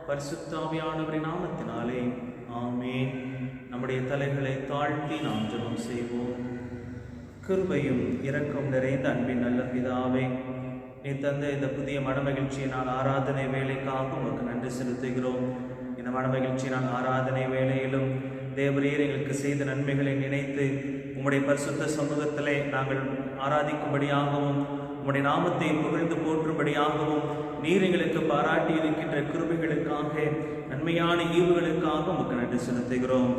பரிசுத்தாவியானவரின் நாமத்தினாலே ஆமென். நம்முடைய தலைகளை தாழ்த்தி நாம் ஜெபம் செய்வோம். கிருபையும் இரக்கம் நிறைந்த அன்பின் நல்ல பிதாவே, நீ தந்த இந்த புதிய மனமகிழ்ச்சியினால் ஆராதனை வேலைக்காக உமக்கு நன்றி செலுத்துகிறோம். இந்த மனமகிழ்ச்சியினால் ஆராதனை வேலையிலும் தேவரீர் எங்களுக்கு செய்த நன்மைகளை நினைத்து உம்முடைய பரிசுத்த சமூகத்திலே நாங்கள் ஆராதிக்கும்படியாகவும் உம்முடைய நாமத்தை புகழ்ந்து போற்றும்படியாகவும் நீர் எங்களுக்கு பாராட்டி இருக்கின்ற கிருபைகளுக்காக நன்மையான ஈவுகளுக்காக உமக்கு நன்றி செலுத்துகிறோம்.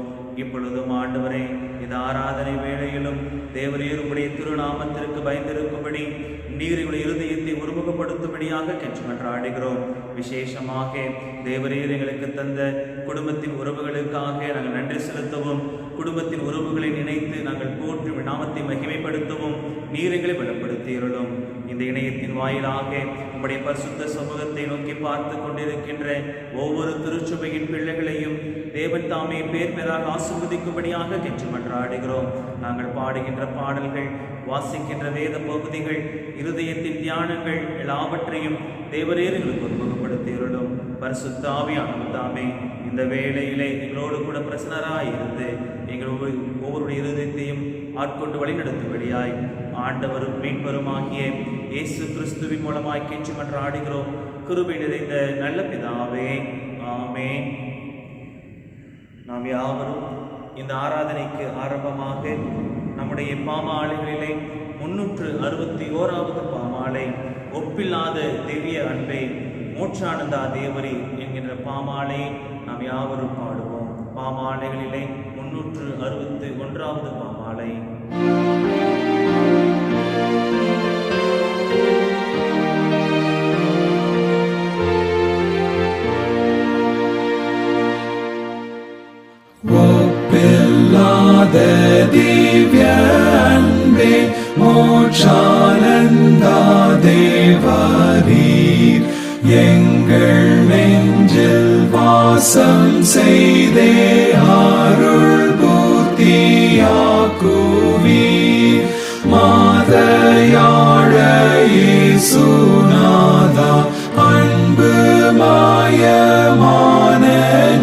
இப்பொழுதும் ஆண்டவரே, இந்த ஆராதனை வேளையிலும் தேவரீர் உம்முடைய திருநாமத்திற்கு பயந்திருக்கும்படி நீர் எங்களுடைய இருதயத்தை உருவகப்படுத்தும்படியாக கெஞ்சுமன்றாடுகிறோம். விசேஷமாக தேவரீர் எங்களுக்கு தந்த குடும்பத்தின் உறவுகளுக்காக நாங்கள் நன்றி செலுத்தவும், குடும்பத்தின் உறவுகளை நினைத்து நாங்கள் போற்றி நாமத்தை மகிமைப்படுத்தவும் நீர் எங்களை பலப்படுத்தியுள்ளோம். இந்த இணையத்தின் வாயிலாக உம்முடைய பரிசுத்த சமூகத்தை நோக்கி பார்த்து கொண்டிருக்கின்ற ஒவ்வொரு திருச்சபையின் பிள்ளைகளையும் தேவன் தாமே பேர் பேராக ஆசீர்வதிக்கும்படியாக கெஞ்சுமன்றாடுகிறோம். நாங்கள் பாடுகின்ற பாடல்கள், வாசிக்கின்ற வேத பகுதிகள், இருதயத்தின் தியானங்கள் எல்லாவற்றையும் தேவரீர் எங்களுக்கு உருவகப்படுத்தியுள்ளோம். பரிசுத்த ஆவியானவர் தாமே இந்த வேளையிலே எங்களோடு கூட பிரசன்னராயிருந்து எங்கள் ஒவ்வொருடைய இருதயத்தையும் ஆட்கொண்டு வழிநடத்தும்படியாய் ஆண்டவரும் மீட்பருமாகிய இயேசு கிறிஸ்துவின் மூலமாய் கெஞ்சுமன்றாடுகிறோம். கிருபை நிறைந்த நல்ல பிதாவே, ஆமென். நாம் யாவரும் இந்த ஆராதனைக்கு ஆரம்பமாக நம்முடைய பாமாலைகளிலே 361வது பாமாலை, ஒப்பில்லாத திவ்ய அன்பே மோட்சானந்தா தேவரி என்கின்ற பாமாலை நாம் யாவரும் பாடுவோம். பாமாலைகளிலே 361வது பாமாலை. ஒப்பில்லாத திவ்ய அன்பே மோட்சானந்தா தேவரீர் எங்கள் நெஞ்சில் வாசம் செய்தே அருள் பூர்த்தியாக்குவீர். மாதையாழ இயேசுநாதா அன்பு மாயமான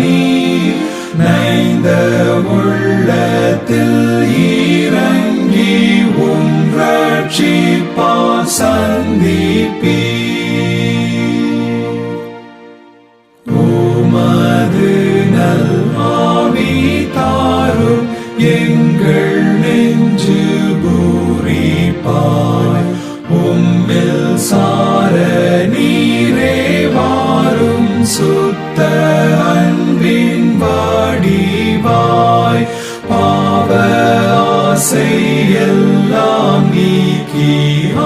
நீர் நைந்த உள்ளத்தில் இறங்கி உம் ரட்சிப்பா சந்திப்பீர். உமது நல் ஆவி தாரும் எங்கள் நெஞ்சு பூரிப்பாய். உம்மில் சார நீரே வாரும் சுத்த அன்பின் வாடிவாய். பாவ ஆசை எல்லாம் நீக்கி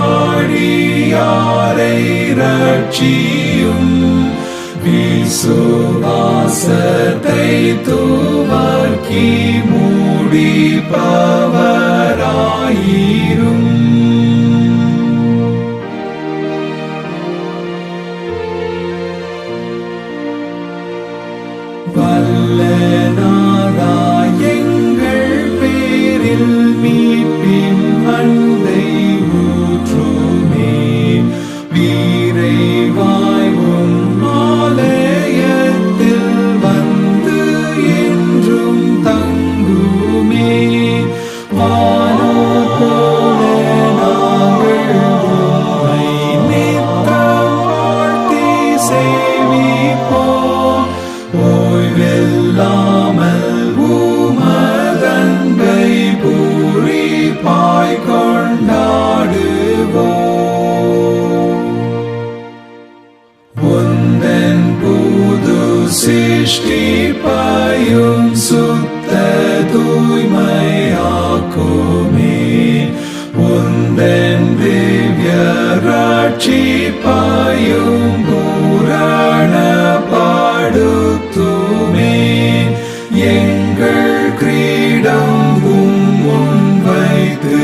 ஆடியாரை ரட்சியும். விசுவாசத்தை துவக்கி முடிப்பவராயிரும். வல்லநாதா எங்கள் பேரில் மீட்பின் அன்பை ஊற்றுமே. வீரைவாய் உம் ஆலயத்தில் வந்து என்றும் தங்குமே. வானோர் போல நாங்கள் உம்மை நித்தம் வாழ்த்தி சேவிப்போம். ஓய்வில்லாமல் உமதன்பை பூரிப்பாய் கொண்டாடுவோம். உந்தன் புது சிருஷ்டிப்பையும் சுத்த தூய்மையாக்குமே. உந்தன் திவ்ய ரட்சிப்பையும் பூரணப்படுத்துமே. எங்கள் கிரீடம் உம் முன் வைத்து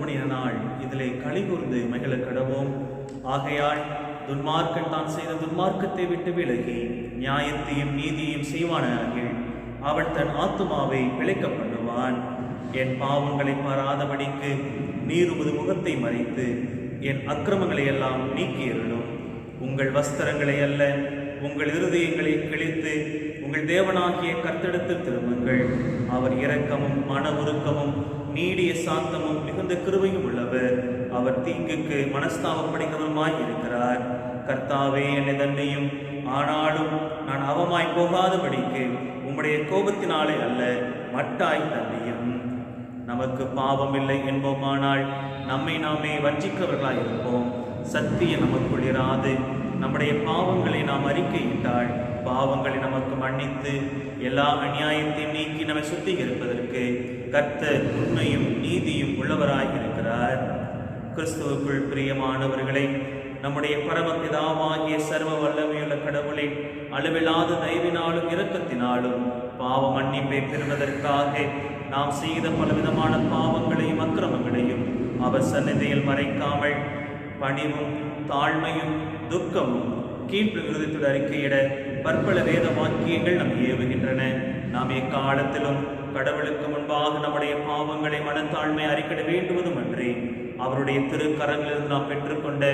திருமணின நாள் இதிலே களிகூர்ந்து மகிழ கடவோம். ஆகையால் துன்மார்க்கன் தான் செய்த துன்மார்க்கத்தை விட்டு விலகி நியாயத்தையும் நீதியையும் செய்வானாகில் அவன் தன் ஆத்துமாவை பிழைக்க பண்ணுவான். என் பாவங்களை பாராதபடிக்கு நீர் உமது முகத்தை மறைத்து என் அக்கிரமங்களை எல்லாம் நீக்கியருளும். உங்கள் வஸ்திரங்களை அல்ல, உங்கள் இருதயங்களை கிழித்து உங்கள் தேவனாகிய கர்த்தரிடத்தில் திரும்புங்கள். அவர் இரக்கமும் மன உருக்கமும் நீடிய சாந்தமும் மிகுந்த கிருபையும் உள்ளவர். அவர் தீங்குக்கு மனஸ்தாபப்படுகிறவருமாய் இருக்கிறார். கர்த்தாவே, என்னை தன்னையும், ஆனாலும் நான் அவமாய் போகாதபடிக்கு உம்முடைய கோபத்தினாலே அல்ல, மட்டாய் தன்னையும். நமக்கு பாவம் இல்லை என்போமானால் நம்மை நாமே வஞ்சிக்கிறவர்களாய் இருப்போம். சத்தியம் நமக்குள் இராது. நம்முடைய பாவங்களை நாம் அறிக்கையிட்டால் பாவங்களை நமக்கு மன்னித்து எல்லா அநியாயத்தையும் நீக்கி நம்மை சுத்திகரிப்பதற்கு கர்த்தர் உண்மையும் நீதியும் உள்ளவராய் இருக்கிறார். கிறிஸ்துவுக்குள் பிரியமானவர்களை, நம்முடைய பரமபிதாவாகிய சர்வ வல்லமையுள்ள கடவுளை அளவில்லாத தயவினாலும் இரக்கத்தினாலும் பாவ மன்னிப்பை பெறுவதற்காக நாம் செய்த பலவிதமான பாவங்களையும் அக்கிரமங்களையும் அவர் சந்நிதியில் மறைக்காமல் பணிவும் தாழ்மையும் துக்கமும் கீழ்ப்பிரகிருதத்தோடு அறிக்கையிட பற்பல வேத வாக்கியங்கள் நம் ஏவுகின்றன. நாம் எக்காலத்திலும் கடவுளுக்கு முன்பாக நம்முடைய பாவங்களை மனத்தாழ்மை அறிக்கையிட வேண்டுவதும் அன்றி அவருடைய திருக்கரங்களிலிருந்து நாம் பெற்றுக்கொண்ட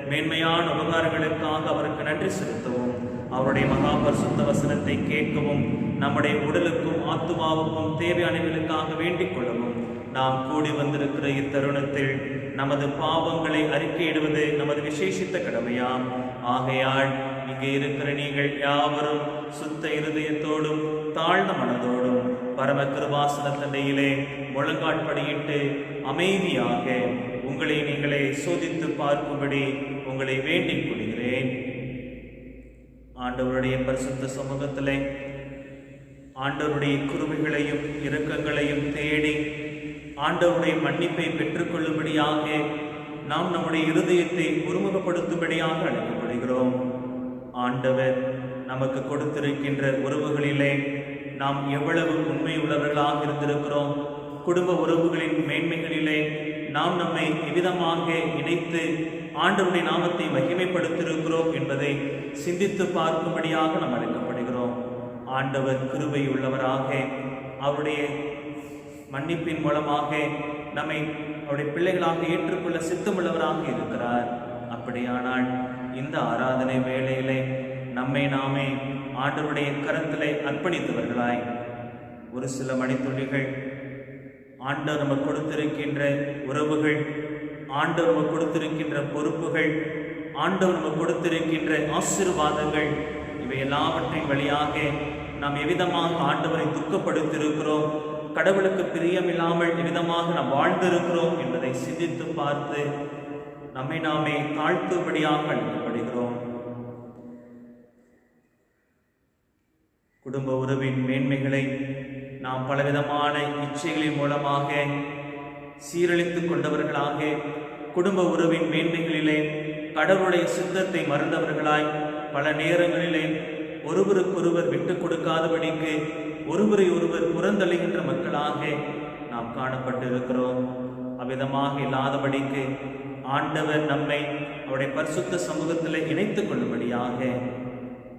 மேன்மையான உபகாரங்களுக்காக அவருக்கு நன்றி செலுத்தவும், அவருடைய மகா பரிசுத்த வசனத்தை கேட்கவும், நம்முடைய உடலுக்கும் ஆத்துமாவுக்கும் தேவையானவர்களுக்காக வேண்டிக் கொள்ளவும் நாம் கூடி வந்திருக்கிற இத்தருணத்தில் நமது பாவங்களை அறிக்கையிடுவது நமது விசேஷித்த கடமையாம். ஆகையால் இங்கே இருக்கிற நீங்கள் யாவரும் சுத்த இருதயத்தோடும் தாழ்ந்த மனதோடும் பரம கிருபாசன தண்டையிலே முழங்காட்படியிட்டு அமைதியாக உங்களை நீங்களே சோதித்து பார்க்கும்படி உங்களை வேண்டிக் கொள்கிறேன். ஆண்டவருடைய பரிசுத்த சமூகத்திலே ஆண்டவருடைய கிருபைகளையும் இரக்கங்களையும் தேடி ஆண்டவருடைய மன்னிப்பை பெற்றுக்கொள்ளும்படியாக நாம் நம்முடைய இருதயத்தை ஒருமுகப்படுத்தும்படியாக அழைக்கப்படுகிறோம். ஆண்டவர் நமக்கு கொடுத்திருக்கின்ற உறவுகளிலே நாம் எவ்வளவு உண்மை உள்ளவர்களாக இருந்திருக்கிறோம், குடும்ப உறவுகளின் மேன்மைகளிலே நாம் நம்மை எவ்விதமாக இணைத்து ஆண்டவருடைய நாமத்தை மகிமைப்படுத்தியிருக்கிறோம் என்பதை சிந்தித்து பார்க்கும்படியாக நாம் அழைக்கப்படுகிறோம். ஆண்டவர் கிருபை உள்ளவராக அவருடைய மன்னிப்பின் மூலமாக நம்மை அவருடைய பிள்ளைகளாக ஏற்றுக்கொள்ள சித்தமுள்ளவராக இருக்கிறார். அப்படியானால் இந்த ஆராதனை வேளையிலே நம்மை நாமே ஆண்டவருடைய கரத்திலே அர்ப்பணித்தவர்களாய் ஒரு சில மணித்துளிகள் ஆண்டவர் நமக்கு கொடுத்திருக்கின்ற உறவுகள், ஆண்டவர் நமக்கு கொடுத்திருக்கின்ற பொறுப்புகள், ஆண்டவர் நமக்கு கொடுத்திருக்கின்ற ஆசீர்வாதங்கள், இவை எல்லாவற்றின் வழியாக நாம் எவ்விதமாக ஆண்டவரை துக்கப்படுத்தியிருக்கிறோம், கடவுளுக்கு பிரியமில்லாமல் எவ்விதமாக நாம் வாழ்ந்திருக்கிறோம் என்பதை சிந்தித்து பார்த்து நம்மை நாமே தாழ்த்தும்படியாக அழைக்கப்படுகிறோம். குடும்ப உறவின் மேன்மைகளை நாம் பலவிதமான இச்சைகளின் மூலமாக சீரழித்துக் கொண்டவர்களாக, குடும்ப உறவின் மேன்மைகளிலே கடவுளுடைய சித்தத்தை மறந்தவர்களாய், பல நேரங்களிலே ஒருவருக்கொருவர் விட்டுக் கொடுக்காதபடிக்கு ஒருவரை ஒருவர் புறந்தள்ளுகின்ற மக்களாக நாம் காணப்பட்டிருக்கிறோம். அவ்விதமாக இல்லாதபடிக்கு ஆண்டவர் நம்மை அவருடைய பரிசுத்த சமூகத்தில் இணைத்துக் கொள்ளும்படியாக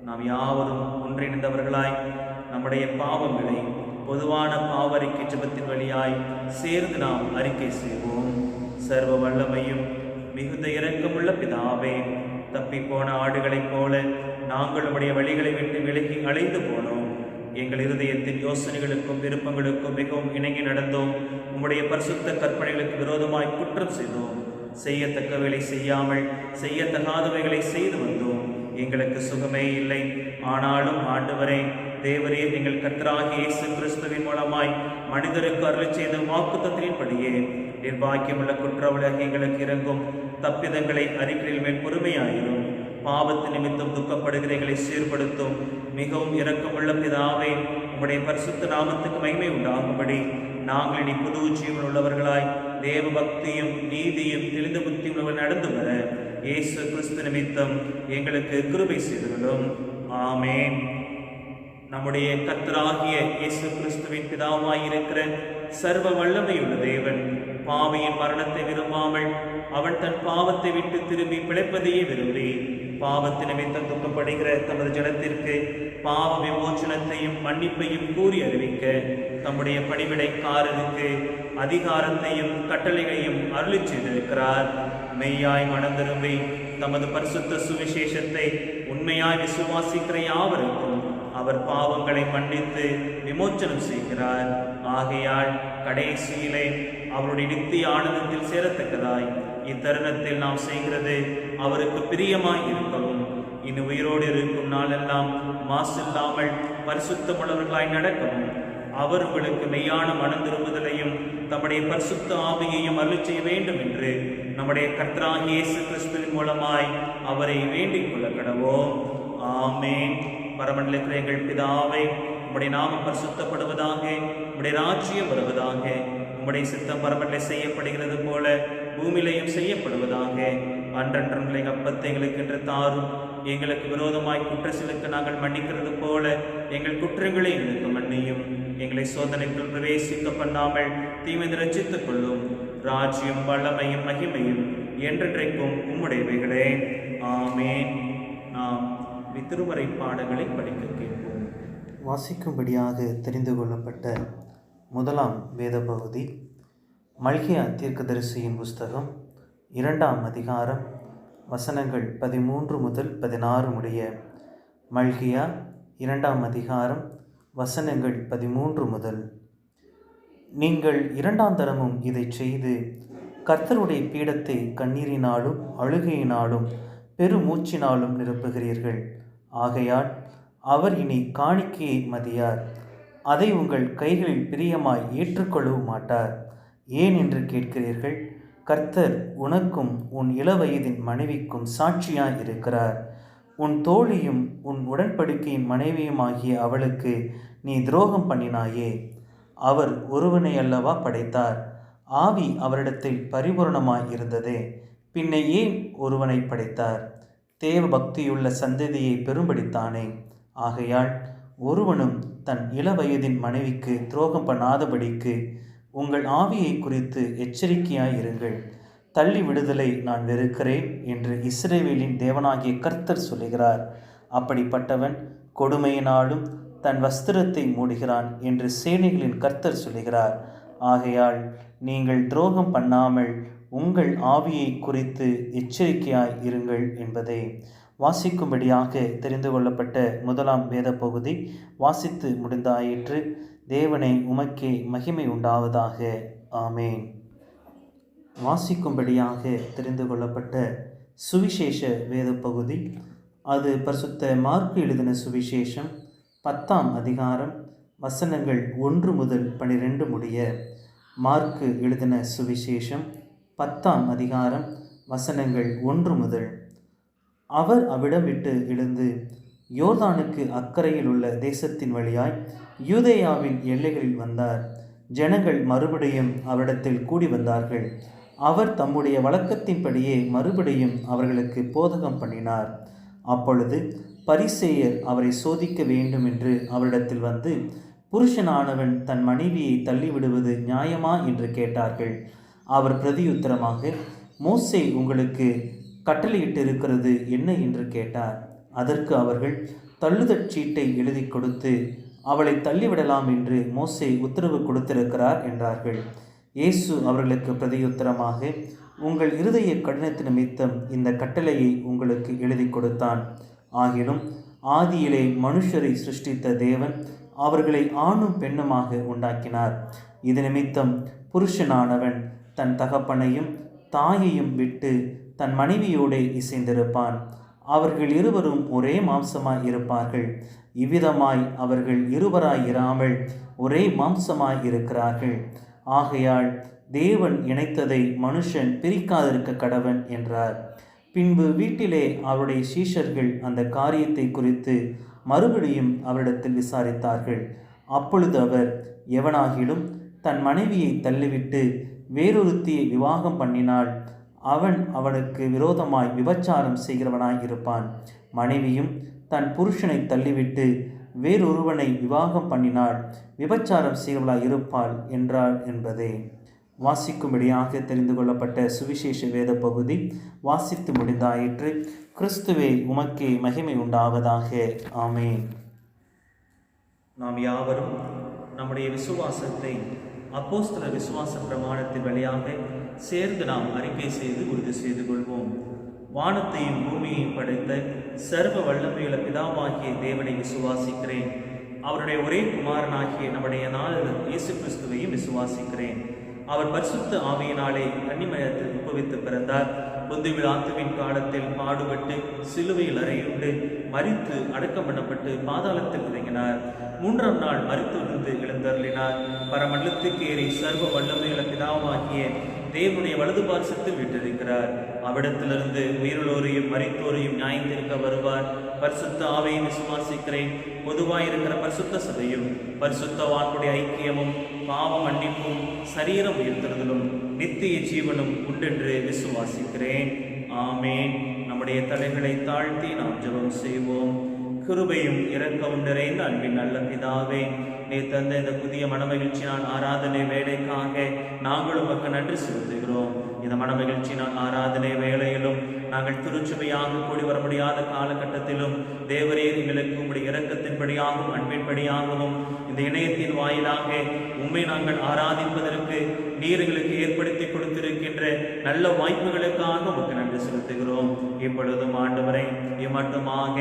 நாம் யாவரும் ஒன்றிணைந்தவர்களாய் நம்முடைய பாவங்களை பொதுவான பாவறிக்கை ஜெபத்தின் வழியாய் சேர்ந்து நாம் அறிக்கை செய்வோம். சர்வ வல்லமையும் மிகுந்த இரக்கமுள்ள பிதாவே, தப்பிப்போன ஆடுகளைப் போல நாங்கள் நம்முடைய வழிகளை விட்டு விலகி அலைந்து போனோம். எங்கள் இருதயத்தின் யோசனைகளுக்கும் விருப்பங்களுக்கும் மிகவும் இணங்கி நடந்தோம். உம்முடைய பரிசுத்த கற்பனைகளுக்கு விரோதமாய் குற்றம் செய்தோம். செய்யத்தக்கவைகளை செய்யாமல் செய்யத்தகாதவைகளை செய்து வந்தோம். எங்களுக்கு சுகமே இல்லை. ஆனாலும் ஆண்டவரே, தேவரே, எங்கள் கர்த்தராகிய இயேசு கிறிஸ்துவின் மூலமாய் மனிதருக்கு அருள் செய்த வாக்குத்தத்தின்படியே நிர்பாக்கியமுள்ள குற்றவாளியாக எங்களுக்கு இறங்கும். தப்பிதங்களை அறிக்கையில் மேல் பொறுமையாயிரும். பாவத்து நிமித்தம் துக்கப்படுகிற எங்களை சீர்படுத்தும். மிகவும் இரக்கமுள்ள பிதாவே, உம்முடைய பரிசுத்த நாமத்துக்கு மகிமை உண்டாகும்படி நாங்கள் இனி புது ஜீவன் உள்ளவர்களாய் தேவ பக்தியும் நீதியும் தெளிந்த புத்தியும் உள்ளவர் நடந்து வர இயேசு கிறிஸ்து நிமித்தம் எங்களுக்கு கிருபை செய்துள்ளோம். ஆமென். நம்முடைய கர்த்தராகிய இயேசு கிறிஸ்துவின் பிதாவாயிருக்கிற சர்வ வல்லமையுள்ள தேவன் பாவியின் மரணத்தை விரும்பாமல் அவன் தன் பாவத்தை விட்டு திரும்பி பிழைப்பதையே விரும்பி பாவத்தின் நிமித்தம் துக்கப்படுகிற தமது ஜனத்திற்கு பாவ விமோச்சனத்தையும் மன்னிப்பையும் கூறி அறிவிக்க தம்முடைய பணிவிடைக்காரருக்கு அதிகாரத்தையும் கட்டளைகளையும் அருளிச் செய்திருக்கிறார். மெய்யாய் மனம் திரும்பி தமது பரிசுத்த சுவிசேஷத்தை உண்மையாய் விசுவாசிக்கிற யாவருக்கும் அவர் பாவங்களை மன்னித்து விமோச்சனம் செய்கிறார். ஆகையால் கடைசியிலே அவருடைய நித்திய ஆனந்தத்தில் சேரத்தக்கதாய் இத்தருணத்தில் நாம் செய்கிறது அவருக்கு பிரியமாய் இருக்கவும் இன்னும் உயிரோடு இருக்கும் நாளெல்லாம் மாசில்லாமல் பரிசுத்தமுள்ளவர்களாய் நடக்கவும் அவர் உங்களுக்கு மெய்யான மனம் திரும்புதலையும் தம்முடைய பரிசுத்த ஆவியையும் அருள் செய்ய வேண்டும் என்று நம்முடைய கர்த்தராகிய இயேசு கிறிஸ்துவின் மூலமாய் அவரை வேண்டிக் கொள்ள கடவோம். ஆமென். பரமண்டலத்தில் எங்கள் பிதாவே, உம்முடைய நாமம் பரிசுத்தப்படுவதாக, உம்முடைய ராஜ்யம் வருவதாக, உம்முடைய சித்தம் பரமண்டலை செய்யப்படுகிறது போல பூமியிலையும் செய்யப்படுவதாக. அன்றன்றும் அப்பத்தை எங்களுக்கு என்று தாரும். எங்களுக்கு விரோதமாய் குற்றச்சலுக்கு நாங்கள் மன்னிக்கிறது போல எங்கள் குற்றங்களை எங்களுக்கு மன்னியும். எங்களை சோதனைக்குள் பிரவேசிக்க பண்ணாமல் தீமையை ரட்சித்துக் கொள்ளும். ராஜ்யம் வல்லமையும் மகிமையும் என்றென்றைக்கும் உம்முடையவைகளே. ஆமென். நாம் திருமறை பாடங்களை படிக்க கேட்போம். வாசிக்கும்படியாக தெரிந்து கொள்ளப்பட்ட முதலாம் வேத பகுதி மல்கியா தீர்க்கதரிசியின் புஸ்தகம் 2ஆம் அதிகாரம் வசனங்கள் 13 முதல் 16 முடிய. மல்கியா 2ஆம் அதிகாரம் வசனங்கள் 13 முதல். நீங்கள் 2ஆம் தரமும் இதை செய்து கர்த்தருடைய பீடத்தை கண்ணீரினாலும் அழுகையினாலும் பெருமூச்சினாலும் நிரப்புகிறீர்கள். ஆகையால் அவர் இனி காணிக்கையை மதியார், அதை உங்கள் கைகளில் பிரியமாய் ஏற்றுக்கொள்ளவும் மாட்டார். ஏன் என்று கேட்கிறீர்கள். கர்த்தர் உனக்கும் உன் இளவயதின் மனைவிக்கும் சாட்சியாய் இருக்கிறார். உன் தோழியும் உன் உடன்படிக்கையின் மனைவியுமாகிய அவளுக்கு நீ துரோகம் பண்ணினாயே. அவர் ஒருவனை அல்லவா படைத்தார், ஆவி அவரிடத்தில் பரிபூரணமாய் இருந்ததே, பின்ன ஏன் ஒருவனை படைத்தார்? தேவ பக்தியுள்ள சந்ததியை பெரும்படித்தானே. ஆகையால் ஒருவனும் தன் இளவயதின் மனைவிக்கு துரோகம் பண்ணாதபடிக்கு உங்கள் ஆவியை குறித்து எச்சரிக்கையாய் இருங்கள். தள்ளி விடுதலை நான் வெறுக்கிறேன் என்று இஸ்ரவேலின் தேவனாகிய கர்த்தர் சொல்லுகிறார். அப்படிப்பட்டவன் கொடுமையினாலும் தன் வஸ்திரத்தை மூடுகிறான் என்று சேனைகளின் கர்த்தர் சொல்லுகிறார். ஆகையால் நீங்கள் துரோகம் பண்ணாமல் உங்கள் ஆவியை குறித்து எச்சரிக்கையாய் இருங்கள் என்பதை வாசிக்கும்படியாக தெரிந்து கொள்ளப்பட்ட முதலாம் வேத பகுதி வாசித்து முடிந்தாயிற்று. தேவனை உமக்கே மகிமை உண்டாவதாக. ஆமேன். வாசிக்கும்படியாக தெரிந்து கொள்ளப்பட்ட சுவிசேஷ வேத பகுதி அது பரிசுத்த மார்க்கு எழுதின சுவிசேஷம் 10ஆம் அதிகாரம் வசனங்கள் 1 முதல் 12 முடிய. மார்க்கு எழுதின சுவிசேஷம் 10ஆம் அதிகாரம் வசனங்கள் 1 முதல். அவர் அவ்விடம் விட்டு எழுந்து யோர்தானுக்கு அக்கறையில் உள்ள தேசத்தின் வழியாய் யூதேயாவின் எல்லைகளில் வந்தார். ஜனங்கள் மறுபடியும் அவரிடத்தில் கூடி வந்தார்கள். அவர் தம்முடைய வழக்கத்தின்படியே மறுபடியும் அவர்களுக்கு போதகம் பண்ணினார். அப்பொழுது பரிசேயர் அவரை சோதிக்க வேண்டும் என்று அவரிடத்தில் வந்து, புருஷனானவன் தன் மனைவியை தள்ளிவிடுவது நியாயமா என்று கேட்டார்கள். அவர் பிரதியுத்தரமாக, மோசே உங்களுக்கு கட்டளையிட்டிருக்கிறது என்ன என்று கேட்டார். அதற்கு அவர்கள், தள்ளுதற் சீட்டை எழுதி கொடுத்து அவளை தள்ளிவிடலாம் என்று மோசே உத்தரவு கொடுத்திருக்கிறார் என்றார்கள். இயேசு அவர்களுக்கு பிரதியுத்தரமாக, உங்கள் இருதய கடினத்தின் நிமித்தம் இந்த கட்டளையை உங்களுக்கு எழுதி கொடுத்தான். ஆகிலும் ஆதியிலே மனுஷரை சிருஷ்டித்த தேவன் அவர்களை ஆணும் பெண்ணுமாக உண்டாக்கினார். இது நிமித்தம் புருஷனானவன் தன் தகப்பனையும் தாயையும் விட்டு தன் மனைவியோடு இசைந்திருப்பான். அவர்கள் இருவரும் ஒரே மாம்சமாய் இருப்பார்கள். இவ்விதமாய் அவர்கள் இருவராய் இராமல் ஒரே மாம்சமாய் இருக்கிறார்கள். ஆகையால் தேவன் இணைத்ததை மனுஷன் பிரிக்காதிருக்க கடவன் என்றார். பின்பு வீட்டிலே அவருடைய சீஷர்கள் அந்த காரியத்தை குறித்து மறுபடியும் அவரிடத்தில் விசாரித்தார்கள். அப்பொழுது அவர், எவனாகிலும் தன் மனைவியை தள்ளிவிட்டு வேறொருத்தியை விவாகம் பண்ணினால் அவன் அவனுக்கு விரோதமாய் விபச்சாரம் செய்கிறவனாய் இருப்பான். மனைவியும் தன் புருஷனை தள்ளிவிட்டு வேறொருவனை விவாகம் பண்ணினால் விபச்சாரம் செய்கிறவளாய் இருப்பாள் என்றாள் என்பதே. வாசிக்கும்படியாக தெரிந்து கொள்ளப்பட்ட சுவிசேஷ வேத பகுதி வாசித்து முடிந்தாயிற்று. கிறிஸ்துவே உமக்கே மகிமை உண்டாவதாக. ஆமென். நாம் யாவரும் நம்முடைய விசுவாசத்தை அப்போஸ்தலர் விசுவாச பிரமாணத்தின் வழியாக சேர்ந்து நாம் அறிக்கை செய்து உறுதி செய்து கொள்வோம். வானத்தையும் பூமியையும் படைத்த சர்வ வல்லமையுள்ள பிதாவாகிய தேவனை விசுவாசிக்கிறேன். அவருடைய ஒரே குமாரனாகிய நம்முடைய நாளில் இயேசு கிறிஸ்துவையும் விசுவாசிக்கிறேன். அவர் பரிசுத்த ஆவியினாலே கன்னிமயத்தில் உட்பவித்து பிறந்தார். பொந்து விழாத்துவின் காலத்தில் பாடுபட்டு சிலுவையில் அறையுண்டு மரித்து அடக்கம் பண்ணப்பட்டு பாதாளத்தில் இறங்கினார். 3ஆம் நாள் மரித்து எழுந்தருளினார். பரமண்டலத்துக்கு ஏறி சர்வ வல்லமையுள்ள பிதாவாகிய தேவனுடைய வலது பார்சத்தில் விட்டிருக்கிறார். அவ்விடத்திலிருந்து உயிருள்ளோரையும் மரித்தோரையும் நியாயந்திருக்க வருவார். பரிசுத்த ஆவியை விசுவாசிக்கிறேன். பொதுவாயிருக்கிற பரிசுத்த சபையும் பரிசுத்தவான்களுடைய ஐக்கியமும் பாவ மன்னிப்பும் சரீரம் உயர்த்துறதிலும் நித்திய ஜீவனும் உண்டென்று விசுவாசிக்கிறேன். ஆமேன். நம்முடைய தலைகளை தாழ்த்தி நாம் ஜெபம் செய்வோம். கிருபையும் இரக்கமும் நிறைந்த அன்பின் நல்ல பிதாவே, நீர் தந்த இந்த புதிய மனமகிழ்ச்சியான ஆராதனை வேலைக்காக நாங்கள் உமக்கு நன்றி செலுத்துகிறோம். இந்த மனமகிழ்ச்சியான ஆராதனை வேளையிலும் நாங்கள் திருச்சுவையாக கூடி வர முடியாத காலகட்டத்திலும் தேவரீர் எங்களுக்கு உம்முடைய இரக்கத்தின்படியாகவும் அன்பின்படியாகவும் இந்த இணையத்தின் வாயிலாக உம்மை நாங்கள் ஆராதிப்பதற்கு நீர் எங்களுக்கு ஏற்படுத்தி கொடுத்திருக்கின்ற நல்ல வாய்ப்புகளுக்காக உமக்கு நன்றி செலுத்துகிறோம். இப்பொழுதும் ஆண்டவரை இம்மட்டுமாக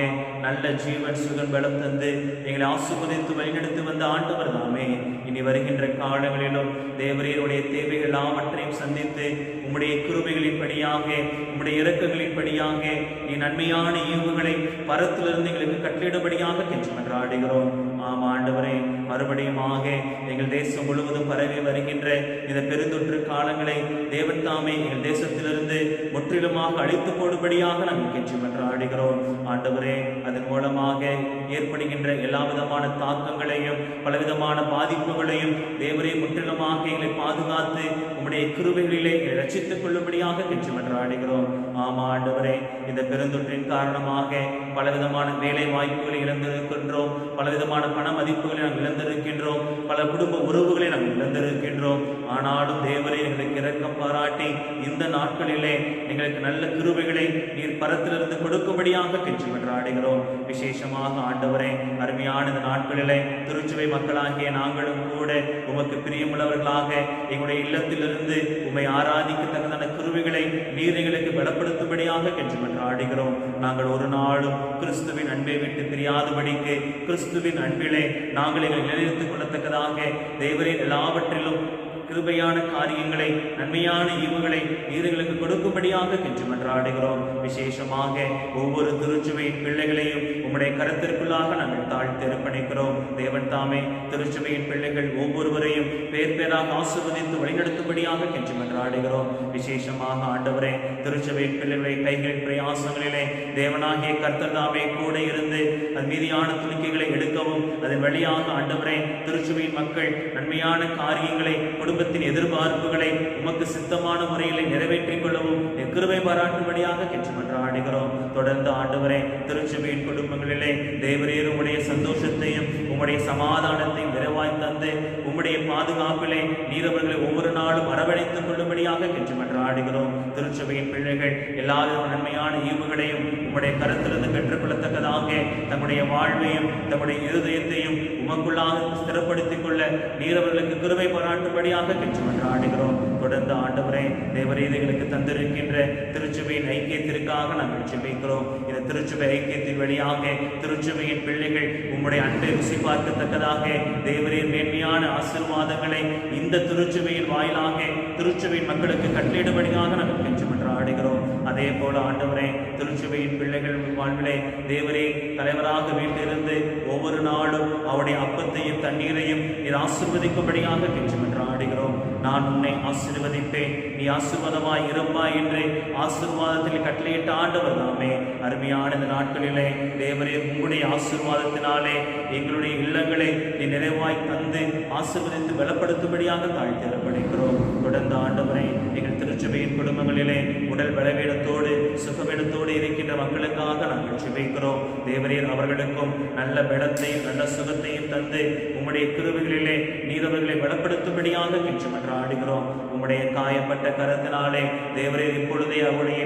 நல்ல ஜீவன் சுகம் பலம் தந்து எங்களை ஆசீர்வதித்து வழிநடத்தி வந்த ஆண்டவர் தாமே இனி வருகின்ற காலங்களிலும் தேவரீருடைய தேவைகள் எல்லாவற்றையும் சந்தித்து உம்முடைய கிருபைகளின் படியாக உம்முடைய இரக்கங்களின் படியாக நீ நன்மையான ஈவுகளை பரத்திலிருந்து எங்களுக்கு கட்டளிடும்படியாக கெஞ்சி மன்றாடுகிறோம். ஆம் ஆண்டவரே, மறுபடியுமாக எங்கள் தேசம் முழுவதும் பரவி வருகின்ற இந்த பெருந்தொற்று காலங்களை தேவன் தாமே எங்கள் தேசத்திலிருந்து முற்றிலுமாக அழித்து போடும்படியாக நாங்கள் கெஞ்சி மன்றாடுகிறோம். ஆண்டவரே, அதன் மூலமாக ஏற்படுகின்ற எல்லா விதமான தாக்கங்களையும் பலவிதமான பாதிப்புகளையும் தேவரே முற்றிலுமாக எங்களை பாதுகாத்து உம்முடைய கிருபைகளிலே ரட்சித்துக் கொள்ளும்படியாக கெஞ்சி மன்றாடுகிறோம். ஆமா ஆண்டவரே, இந்த பெருந்தொற்றின் காரணமாக பலவிதமான வேலை வாய்ப்புகளை இழந்திருக்கின்றோம். பலவிதமான பண மதிப்புகளை நாங்கள் இழந்திருக்கின்றோம். பல குடும்ப உறவுகளை நாங்கள் இழந்திருக்கின்றோம். ஆனாலும் தேவரே எங்களுக்கு இரக்கம் பாராட்டி இந்த நாட்களிலே எங்களுக்கு நல்ல கிருபைகளை நீர் பரத்திலிருந்து கொடுக்கும்படியாக கெஞ்சி மன்றாடுகிறோம். விசேஷமாக ஆண்டவரே, அருமையான இந்த நாட்களிலே திருச்சுவை மக்களாகிய நாங்களும் கூட உமக்கு பிரியமுள்ளவர்களாக எங்களுடைய இல்லத்திலிருந்து உம்மை ஆராதிக்கத்தக்கதான கிருபைகளை நீர் எங்களுக்கு பலப்படுத்தும்படியாக கெஞ்சி மன்றாடுகிறோம். நாங்கள் ஒரு நாளும் கிறிஸ்துவின் அன்பை விட்டு பிரியாதபடிக்கு கிறிஸ்துவின் அன்பிலே நாங்கள் எங்களை நிலைநிறுத்திக் கொள்ளத்தக்கதாக தேவரே எல்லாவற்றிலும் கிருபையான காரியங்களை நன்மையான ஈவுகளை நீர்களுக்கு கொடுக்கும்படியாக கெஞ்சி மன்றாடுகிறோம். விசேஷமாக ஒவ்வொரு திருச்சுவையின் பிள்ளைகளையும் உம்முடைய கருத்திற்குள்ளாக நாங்கள் தாழ்த்தி அர்ப்பணிக்கிறோம். தேவன் தாமே திருச்சுவையின் பிள்ளைகள் ஒவ்வொருவரையும் பேர் பேராக ஆசீர்வதித்து வழிநடத்தும்படியாக கெஞ்சி மன்றாடுகிறோம். விசேஷமாக ஆண்டவரே, திருச்சுவையின் பிள்ளைகளை கைகளின் பிரயாசங்களிலே தேவனாகிய கர்த்தர் தாமே கூட இருந்து அது மீதியான துணிக்கைகளை எடுக்கவும் அதன் வழியாக ஆண்டவரே திருச்சுவையின் மக்கள் நன்மையான காரியங்களை குடும்பத்தின் எதிர்பார்ப்புகளை உமக்கு சித்தமான முறையிலே நிறைவேற்றிக் கொள்ளவும் கிருபை பாராட்டும்படியாக கெஞ்சி மன்றாடுகிறோம். தொடர்ந்து ஆண்டவரே, திருச்சபையின் குடும்பங்களிலே தேவரீர் உம்முடைய சந்தோஷத்தையும் உம்முடைய சமாதானத்தையும் நிறைவாய் தந்து உம்முடைய பாதுகாப்பிலே நீரவர்களை ஒவ்வொரு நாளும் அரவணைத்துக் கொள்ளும்படியாக கெஞ்சி மன்றாடுகிறோம். திருச்சபையின் பிள்ளைகள் எல்லாவித நன்மையான ஈவுகளையும் உம்முடைய கருத்திலிருந்து பெற்றுக்கொள்ளத்தக்கதாக தம்முடைய வாழ்வையும் தம்முடைய இருதயத்தையும் உமக்குள்ளாக ஸ்திரப்படுத்திக் கொள்ள நீரவர்களுக்கு கிருபை பாராட்டும்படியாக கெஞ்சி மன்றாடுகிறோம். தொடர்ந்து ஆண்டவரே, தேவரீதைகளுக்கு தந்திருக்கின்ற திருச்சபையின் ஐக்கியத்திற்காக நாங்கள் ஜெபிக்கிறோம். இந்த திருச்சபை ஐக்கியத்தின் வழியாக திருச்சபையின் பிள்ளைகள் உம்முடைய அன்பை ருசி பார்க்கத்தக்கதாக தேவரீர் மேன்மையான ஆசீர்வாதங்களை இந்த திருச்சபையின் வாயிலாக திருச்சபையின் மக்களுக்கு கட்டளையிடும்படியாக நாங்கள் கெஞ்சி மன்றாடுகிறோம். அதே போல ஆண்டவரே, திருச்சபையின் பிள்ளைகள் வாழ்விலே தேவரே தலைவராக வீட்டிலிருந்து ஒவ்வொரு நாளும் அவருடைய அப்பத்தையும் தண்ணீரையும் நீர் ஆசீர்வதிக்கும்படியாக கெஞ்சி மன்றாடுகிறோம். நான் உன்னை ஆசீர்வதிப்பேன், நீ ஆசீர்வாதமாய் இருப்பாய் என்று ஆசீர்வாதத்தில் கட்டளையிட்ட ஆண்டவர் தாமே. அருமையான இந்த நாட்களிலே தேவரீர் உங்களுடைய ஆசீர்வாதத்தினாலே எங்களுடைய இல்லங்களை நீ நிறைவாய் தந்து ஆசீர்வதித்து பலப்படுத்தும்படியாக தாழ்த்தி அர்ப்பணிக்கிறோம். தொடர்ந்து ஆண்டவரை, எங்கள் திருச்சபையின் குடும்பங்களிலே உடல் பலவீனத்தோடு சுகவீனத்தோடு இருக்கின்ற மக்களுக்காக நாங்கள் ஜெபிக்கிறோம். தேவரீர் அவர்களுக்கும் நல்ல பலத்தையும் நல்ல சுகத்தையும் தந்து உம்முடைய கிருபைகளிலே நீர் அவர்களை பலப்படுத்தும்படியாக கெஞ்சி மன்றாடுகிறோம். உம்முடைய காயப்பட்ட கரத்தினாலே தேவரே இப்பொழுதே அவருடைய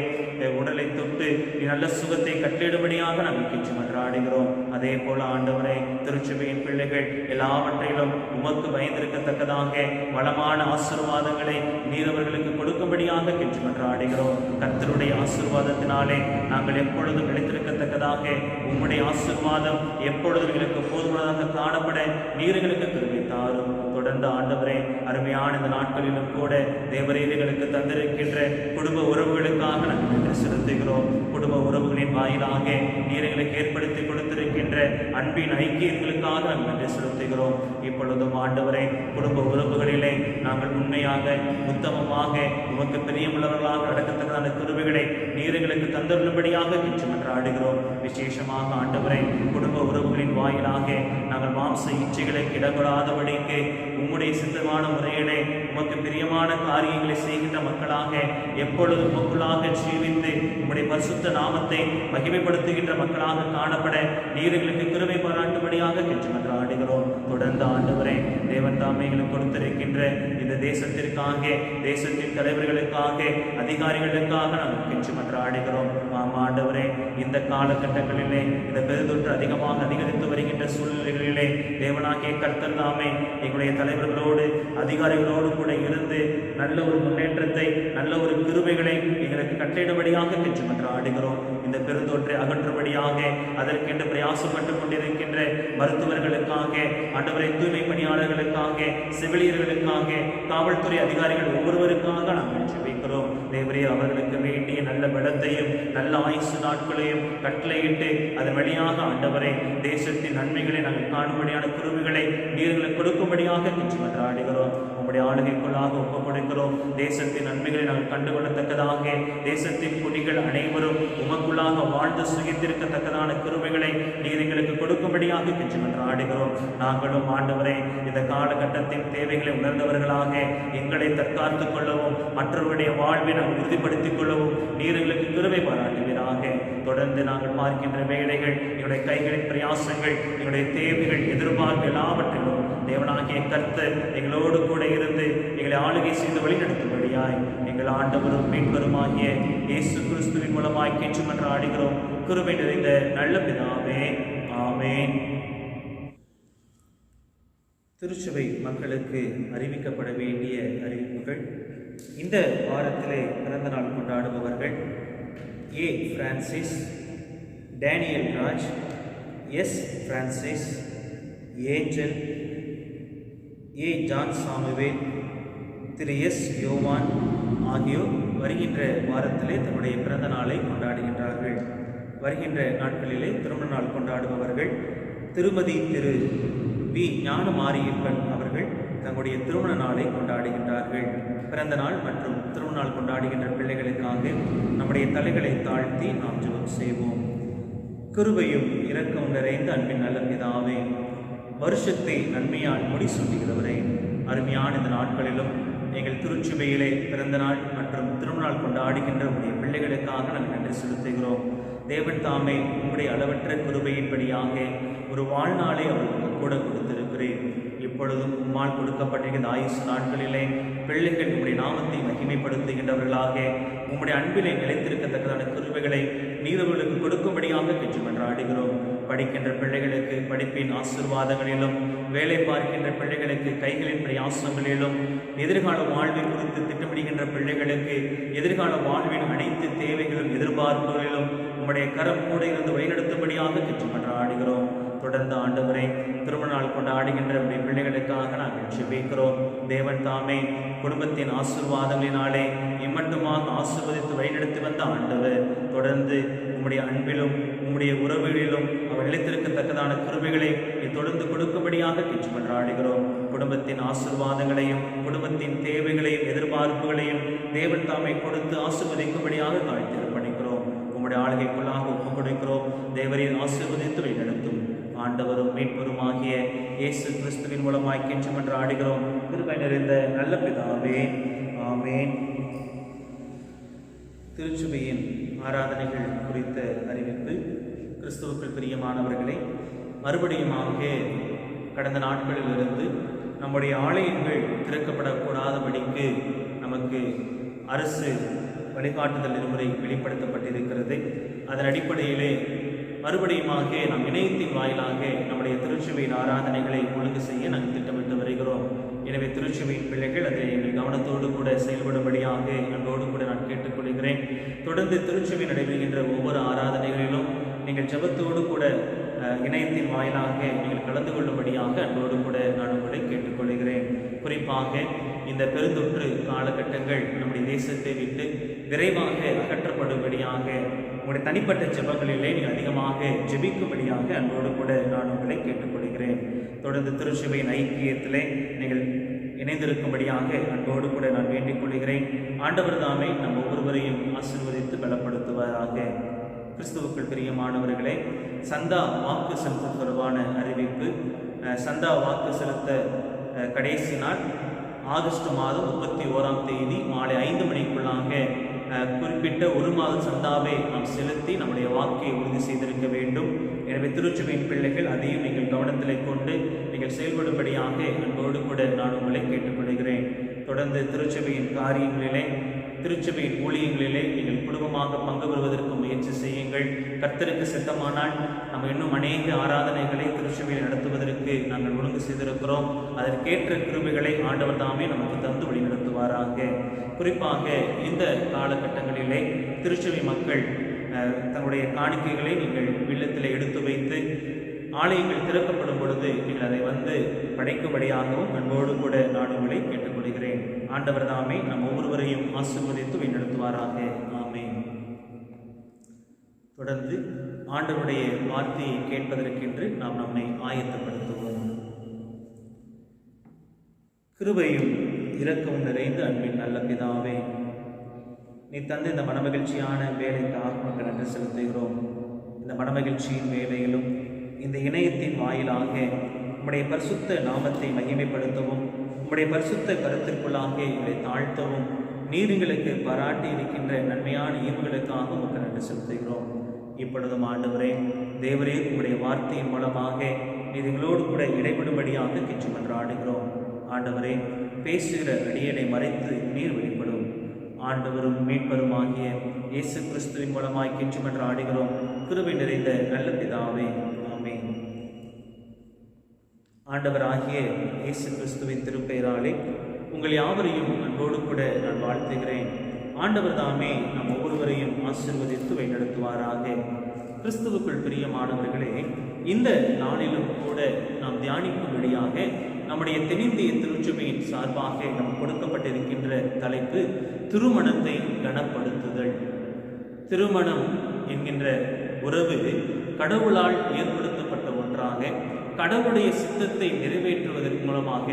உடலை தொட்டு நல்ல சுகத்தை கட்டிடும்படியாக நாங்கள் கிச்சு மன்றாடுகிறோம். அதே போல ஆண்டவரே, திருச்சபையின் பிள்ளைகள் எல்லாவற்றிலும் உமக்கு பயந்திருக்கத்தக்கதாக வளமான ஆசீர்வாதங்களை நீர் அவர்களுக்கு கொடுக்கும்படியாக கிச்சு மன்றாடுகிறோம். கர்த்தருடைய ஆசீர்வாதத்தினாலே நாங்கள் எப்பொழுதும் நிலைத்திருக்கத்தக்கதாக உம்முடைய ஆசீர்வாதம் எப்பொழுதும் எங்களுக்கு போதுமானதாக காணப்பட நீர்களுக்கு கிருபை தாரும். தொடர்ந்து ஆண்டவரே, அருமையான இந்த நாட்களிலும் கூட தேவரீர்களுக்கு தந்திருக்கின்ற குடும்ப உறவுகளுக்காக நாங்கள் நன்றி செலுத்துகிறோம். குடும்ப உறவுகளின் வாயிலாக நீர்களுக்கு ஏற்படுத்தி கொடுத்திருக்கின்ற அன்பின் ஐக்கியங்களுக்காக நாங்கள் நன்றி செலுத்துகிறோம். இப்பொழுதும் ஆண்டவரே, குடும்ப உறவுகளிலே நாங்கள் உண்மையாக உத்தமமாக உமக்கு பிரியமுள்ளவர்களாக நடக்கத்தக்கதான கிருபைகளை நீர்களுக்கு தந்துள்ளபடியாக கிச்சு மன்றாடுகிறோம். விசேஷமாக ஆண்டவரே, குடும்ப உறவுகளின் வாயிலாக நாங்கள் மாம்ச இச்சைகளை இடப்படாதபடிக்கு உம்முடைய சித்தமான முறையிலே உமக்கு பிரியமான காரியங்களை செய்கின்ற மக்களாக எப்பொழுதும் உமக்குள்ளாக ஜீவித்து உம்முடைய பரிசுத்த நாமத்தை மகிமைப்படுத்துகின்ற மக்களாக காணப்பட நீர்களுக்கு கிருபை பாராட்டும்படியாக கிச்சு மன்றாடுகிறோம். தொடர்ந்து ஆண்டவரே, தேவன் தாமே எங்களுக்கு கொடுத்திருக்கின்ற இந்த தேசத்திற்காக, தேசத்தின் தலைவர்களுக்காக, அதிகாரிகளுக்காக நாங்கள் கிச்சு மன்றாடுகிறோம். ஆண்டவரே, இந்த காலகட்டங்களிலே இந்த பெருந்தொற்று அதிகமாக அதிகரித்து வருகின்ற சூழ்நிலைகளிலே தேவனாகிய கர்த்தர் தாமே எங்களுடைய தலைவர்களோடு அதிகாரிகளோடு கூட இருந்து நல்ல ஒரு முன்னேற்றத்தை, நல்ல ஒரு கிருபைகளை எங்களுக்கு கட்டிடும்படியாக கிச்சு மன்றாடுகிறோம். இந்த பெருந்தொற்றை அகற்றும்படியாக அதற்கென்று பிரயாசப்பட்டுக் கொண்டிருக்கின்ற மருத்துவர்களுக்காக, ஆண்டவரை தூய்மை பணியாளர்களுக்காக, செவிலியர்களுக்காக, காவல்துறை அதிகாரிகள் ஒவ்வொருவருக்காக நாங்கள் ஜெபிக்கிறோம். தேவரே, அவர்களுக்கு வேண்டிய நல்ல பலத்தையும் நல்ல ஆயுசு நாட்களையும் கட்டளையிட்டு அதன் வழியாக ஆண்டவரை தேசத்தின் நன்மைகளை நாங்கள் காணும்படியான கிருபைகளை நீர்களுக்கு கொடுக்கும்படியாக கிச்சு மன்றாடுகிறோம். உங்களுடைய ஆளுகைக்குள்ளாக ஒப்புக் கொடுக்கிறோம். தேசத்தின் நன்மைகளை நாங்கள் கண்டுகொள்ளத்தக்கதாக தேசத்தின் குடிகள் அனைவரும் உமக்குள்ளாக வாழ்ந்து சுகித்திருக்கத்தக்கதான கிருபைகளை நீர்களுக்கு கொடுக்கும்படியாக கிச்சு மன்றாடுகிறோம். நாங்களும் ஆண்டவரை இந்த காலகட்டத்தின் தேவைகளை உணர்ந்தவர்களாக எங்களை தற்காத்துக் கொள்ளவும் மற்றவருடைய வாழ்வை நாங்கள் உறுதிப்படுத்திக் கொள்ளவும் நீர்களுக்கு கிருபை பாராட்டுவீராக. தொடர்ந்து நாங்கள் பார்க்கின்ற வேலைகள், எங்களுடைய கைகளின் பிரயாசங்கள், எங்களுடைய தேவைகள், எதிர்பார்ப்பு எல்லாவற்றிலும் தேவனாகிய கர்த்தர் எங்களோடு கூட இருந்து எங்களை ஆளுகை செய்து வழிநடத்தும்படியாய் எங்கள் ஆண்டவரும் மீட்பருமாகிய இயேசு கிறிஸ்துவின் மூலமாய் கிச்சு மன்றாடுகிறோம். கிருபை நிறைந்த நல்ல பிதாவே, ஆமென். திருச்சபை மக்களுக்கு அறிவிக்கப்பட வேண்டிய அறிவிப்புகள். இந்த வாரத்திலே பிறந்த நாள் கொண்டாடுபவர்கள் A Francis, Daniel Raj, S Francis, Angel, A John Samuel, திரு எஸ் யோவான் ஆகியோர் வருகின்ற வாரத்திலே தன்னுடைய பிறந்த நாளை கொண்டாடுகின்றார்கள். வருகின்ற நாட்களிலே திருமண நாள் கொண்டாடுபவர்கள் திருமதி திரு வி ஞான மாரியப்பன் அவர்கள் தங்களுடைய திருமண நாளை கொண்டாடுகின்றார்கள். பிறந்த நாள் மற்றும் திருமண நாள் கொண்டாடுகின்ற பிள்ளைகளுக்காக நம்முடைய தலைகளை தாழ்த்தி நாம் ஜெபம் செய்வோம். கிருபையும் இரக்கம் நிறைந்த அன்பின் நல்ல பிதாவே, வருஷத்தை நன்மையால் முடிசூட்டுகிறவரே, அருமையான இந்த நாட்களிலும் எங்கள் திருச்சபையிலே பிறந்த நாள் மற்றும் திருமணநாள் கொண்டாடுகின்ற உடைய பிள்ளைகளுக்காக நாங்கள் நன்றி செலுத்துகிறோம். தேவன் தாமே உங்களுடைய அளவற்ற கிருபையின்படியாக ஒரு வாழ்நாளை அவர்களுக்கு கூட கொடுத்திருக்கிறேன். இப்பொழுதும் உம்மால் கொடுக்கப்பட்டிருக்கிற ஆயுசு நாட்களிலே பிள்ளைகள் உங்களுடைய நாமத்தை மகிமைப்படுத்துகின்றவர்களாக உங்களுடைய அன்பிலே நிலைத்திருக்கத்தக்கதான கிருபைகளை நீரவர்களுக்கு கொடுக்கும்படியாக கிச்சு மன்றாடுகிறோம். படிக்கின்ற பிள்ளைகளுக்கு படிப்பின் ஆசீர்வாதங்களிலும், வேலை பார்க்கின்ற பிள்ளைகளுக்கு கைகளின் பிரயாசங்களிலும், எதிர்கால வாழ்வை குறித்து திட்டமிடுகின்ற பிள்ளைகளுக்கு எதிர்கால வாழ்வின் அனைத்து தேவைகளும் எதிர்பார்ப்புகளிலும் உங்களுடைய கரம் கூட இருந்து வழிநடத்தும்படியாக கிச்சு மன்றாடுகிறோம். தொடர்ந்து ஆண்டவரை திருமண நாள் கொண்டாடுகின்ற உடைய பிள்ளைகளுக்காக நாங்கள் ஜெபிக்கிறோம். தேவன் தாமே குடும்பத்தின் ஆசீர்வாதங்களினாலே இம்மட்டுமாக ஆசீர்வதித்து வழிநடத்தி வந்த ஆண்டவர் தொடர்ந்து உம்முடைய அன்பிலும் உம்முடைய உறவுகளிலும் அவர் நிலைத்திருக்கத்தக்கதான கிருபைகளை தொடர்ந்து கொடுக்கும்படியாக கிச்சு மன்றாடுகிறோம். குடும்பத்தின் ஆசீர்வாதங்களையும் குடும்பத்தின் தேவைகளையும் எதிர்பார்ப்புகளையும் தேவன் தாமே கொடுத்து ஆசீர்வதிக்கும்படியாக தாழ்த்திருப்பணிக்கிறோம். உம்முடைய ஆளுகைக்குள்ளாக ஒப்புக் கொடுக்கிறோம். தேவரின் ஆசீர்வதித்து வழிநடத்தும் ஆண்டவரும் மீட்பருமாகிய இயேசு கிறிஸ்துவின் மூலமாய் கிச்சு மன்றாடுகிறோம். கிருபை நிறைந்த நல்ல பிதாவே, ஆமென். திருச்சபையின் ஆராதனைகள் குறித்த அறிவிப்பு. கிறிஸ்துவுக்குள் பிரியமானவர்களை, மறுபடியுமாக கடந்த நாட்களிலிருந்து நம்முடைய ஆலயங்கள் திறக்கப்படக்கூடாதபடிக்கு நம்ம நமக்கு அரசு வழிகாட்டுதல் நெறிமுறை வெளிப்படுத்தப்பட்டிருக்கிறது. அதன் அடிப்படையிலே மறுபடியுமாக நாம் இணையத்தின் வாயிலாக நம்முடைய திருச்சபையின் ஆராதனைகளை ஒழுங்கு செய்ய நாம் திட்டமிட்டு வருகிறோம். எனவே திருச்சபையின் பிள்ளைகள் அதை கவனத்தோடு கூட செயல்படும்படியாக அன்போடு கூட நான் கேட்டுக்கொள்கிறேன். தொடர்ந்து திருச்சபை நடைபெறுகின்ற ஒவ்வொரு ஆராதனைகளிலும் நீங்கள் ஜெபத்தோடு கூட இணையத்தின் வாயிலாக நீங்கள் கலந்து கொள்ளும்படியாக அன்போடு கூட நான் உங்களை கேட்டுக்கொள்கிறேன். குறிப்பாக இந்த பெருந்தொற்று காலகட்டங்கள் நம்முடைய தேசத்தை விட்டு விரைவாக அகற்றப்படும்படியாக உங்களுடைய தனிப்பட்ட ஜெபங்களிலே நீங்கள் அதிகமாக ஜெபிக்கும்படியாக அன்போடு கூட நான் உங்களை கேட்டுக்கொள்கிறேன். தொடர்ந்து திருச்சபையின் ஐக்கியத்திலே நீங்கள் இணைந்திருக்கும்படியாக அன்போடு கூட நான் வேண்டிக் கொள்கிறேன். ஆண்டவர் தாமே நம் ஒவ்வொருவரையும் ஆசீர்வதித்து பலப்படுத்துவாராக. கிறிஸ்துவுக்குள் பிரியமானவர்களே, சந்தா வாக்கு செலுத்த தொடர்பான அறிவிப்பு. சந்தா வாக்கு செலுத்த கடைசி நாள் ஆகஸ்ட் மாதம் 31ஆம் தேதி மாலை 5 மணிக்குள்ளாக குறிப்பிட்ட 1 மாத சந்தாவை நாம் செலுத்தி நம்முடைய வாக்கை உறுதி செய்திருக்க வேண்டும். எனவே திருச்சபையின் பிள்ளைகள் அதையும் நீங்கள் கவனத்தில் கொண்டு நீங்கள் செயல்படும்படியாக அன்போடு கூட நான் உங்களை கேட்டுக்கொள்கிறேன். தொடர்ந்து திருச்சபையின் காரியங்களிலே திருச்சபையின் ஊழியங்களிலே நீங்கள் குடும்பமாக பங்கு பெறுவதற்கு முயற்சி செய்யுங்கள். கர்த்தருக்கு சித்தமானால் நம்ம இன்னும் அநேக ஆராதனைகளை திருச்சபையில் நடத்துவதற்கு நாங்கள் ஒழுங்கு செய்திருக்கிறோம். அதற்கேற்ற கிருபைகளை ஆண்டவர் தாமே நமக்கு தந்து வழிநடத்துவாராக. குறிப்பாக இந்த காலகட்டங்களிலே திருச்சபை மக்கள் தங்களுடைய காணிக்கைகளை நீங்கள் இல்லத்தில் எடுத்து வைத்து ஆலயங்கள் திறக்கப்படும் பொழுது நீங்கள் அதை வந்து படைக்கும்படியாகவும் அன்போடு கூட நான் உங்களை கேட்டுக்கொள்கிறேன். ஆண்டவர் தாமே நம் ஒவ்வொருவரையும் ஆசீர்வதித்து வழிநடத்துவாராக. ஆமென். தொடர்ந்து ஆண்டவருடைய வார்த்தையை கேட்பதற்கென்று நாம் நம்மை ஆயத்தப்படுத்துவோம். கிருபையும் இரக்கமும் நிறைந்த அன்பின் நல்ல பிதாவே, நீ தந்த இந்த மனமகிழ்ச்சியான வேலைக்காக உனக்கு நன்றி செலுத்துகிறோம். இந்த மனமகிழ்ச்சியின் வேலையிலும் இந்த இணையத்தின் வாயிலாக உம்முடைய பரிசுத்த நாமத்தை மகிமைப்படுத்தவும் உம்முடைய பரிசுத்த கருத்திற்குள்ளாக எங்களை தாழ்த்தவும் நீர் எங்களுக்கு பாராட்டி இருக்கின்ற நன்மையான ஈவுகளுக்காக உமக்கு நன்றி செலுத்துகிறோம். இப்பொழுதும் ஆண்டவரே, தேவரே, உம்முடைய வார்த்தையின் மூலமாக நீர் எங்களோடு கூட இடைபடும்படியாக கிச்சு மன்றாடுகிறோம். ஆண்டவரே, பேசுகிற அடியனை மறைத்து நீர் வெளிப்படும். ஆண்டவரும் மீட்பரும் ஆகிய இயேசு கிறிஸ்துவின் மூலமாய் கிச்சு மன்றாடுகிறோம். கிருபை நிறைந்த நல்ல பிதாவே, ஆமென். ஆண்டவர் ஆகிய இயேசு கிறிஸ்துவின் திருப்பெயராலே உங்கள் யாவரையும் அன்போடு கூட நான் வாழ்த்துகிறேன். ஆண்டவர் தாமே நம் ஒவ்வொருவரையும் ஆசீர்வதித்து வழிநடத்துவாராக. கிறிஸ்துவுக்குள் பிரியமானவர்களே, இந்த நாளிலும் கூட நாம் தியானிக்கும்படியாக நம்முடைய தென்னிந்திய திருச்சபையின் சார்பாக நமக்கு கொடுக்கப்பட்டிருக்கின்ற தலைப்பு திருமணத்தை கனப்படுத்துதல். திருமணம் என்கின்ற உறவு கடவுளால் ஏற்படுத்தப்பட்ட ஒன்றாக, கடவுளுடைய சித்தத்தை நிறைவேற்றுவதன் மூலமாக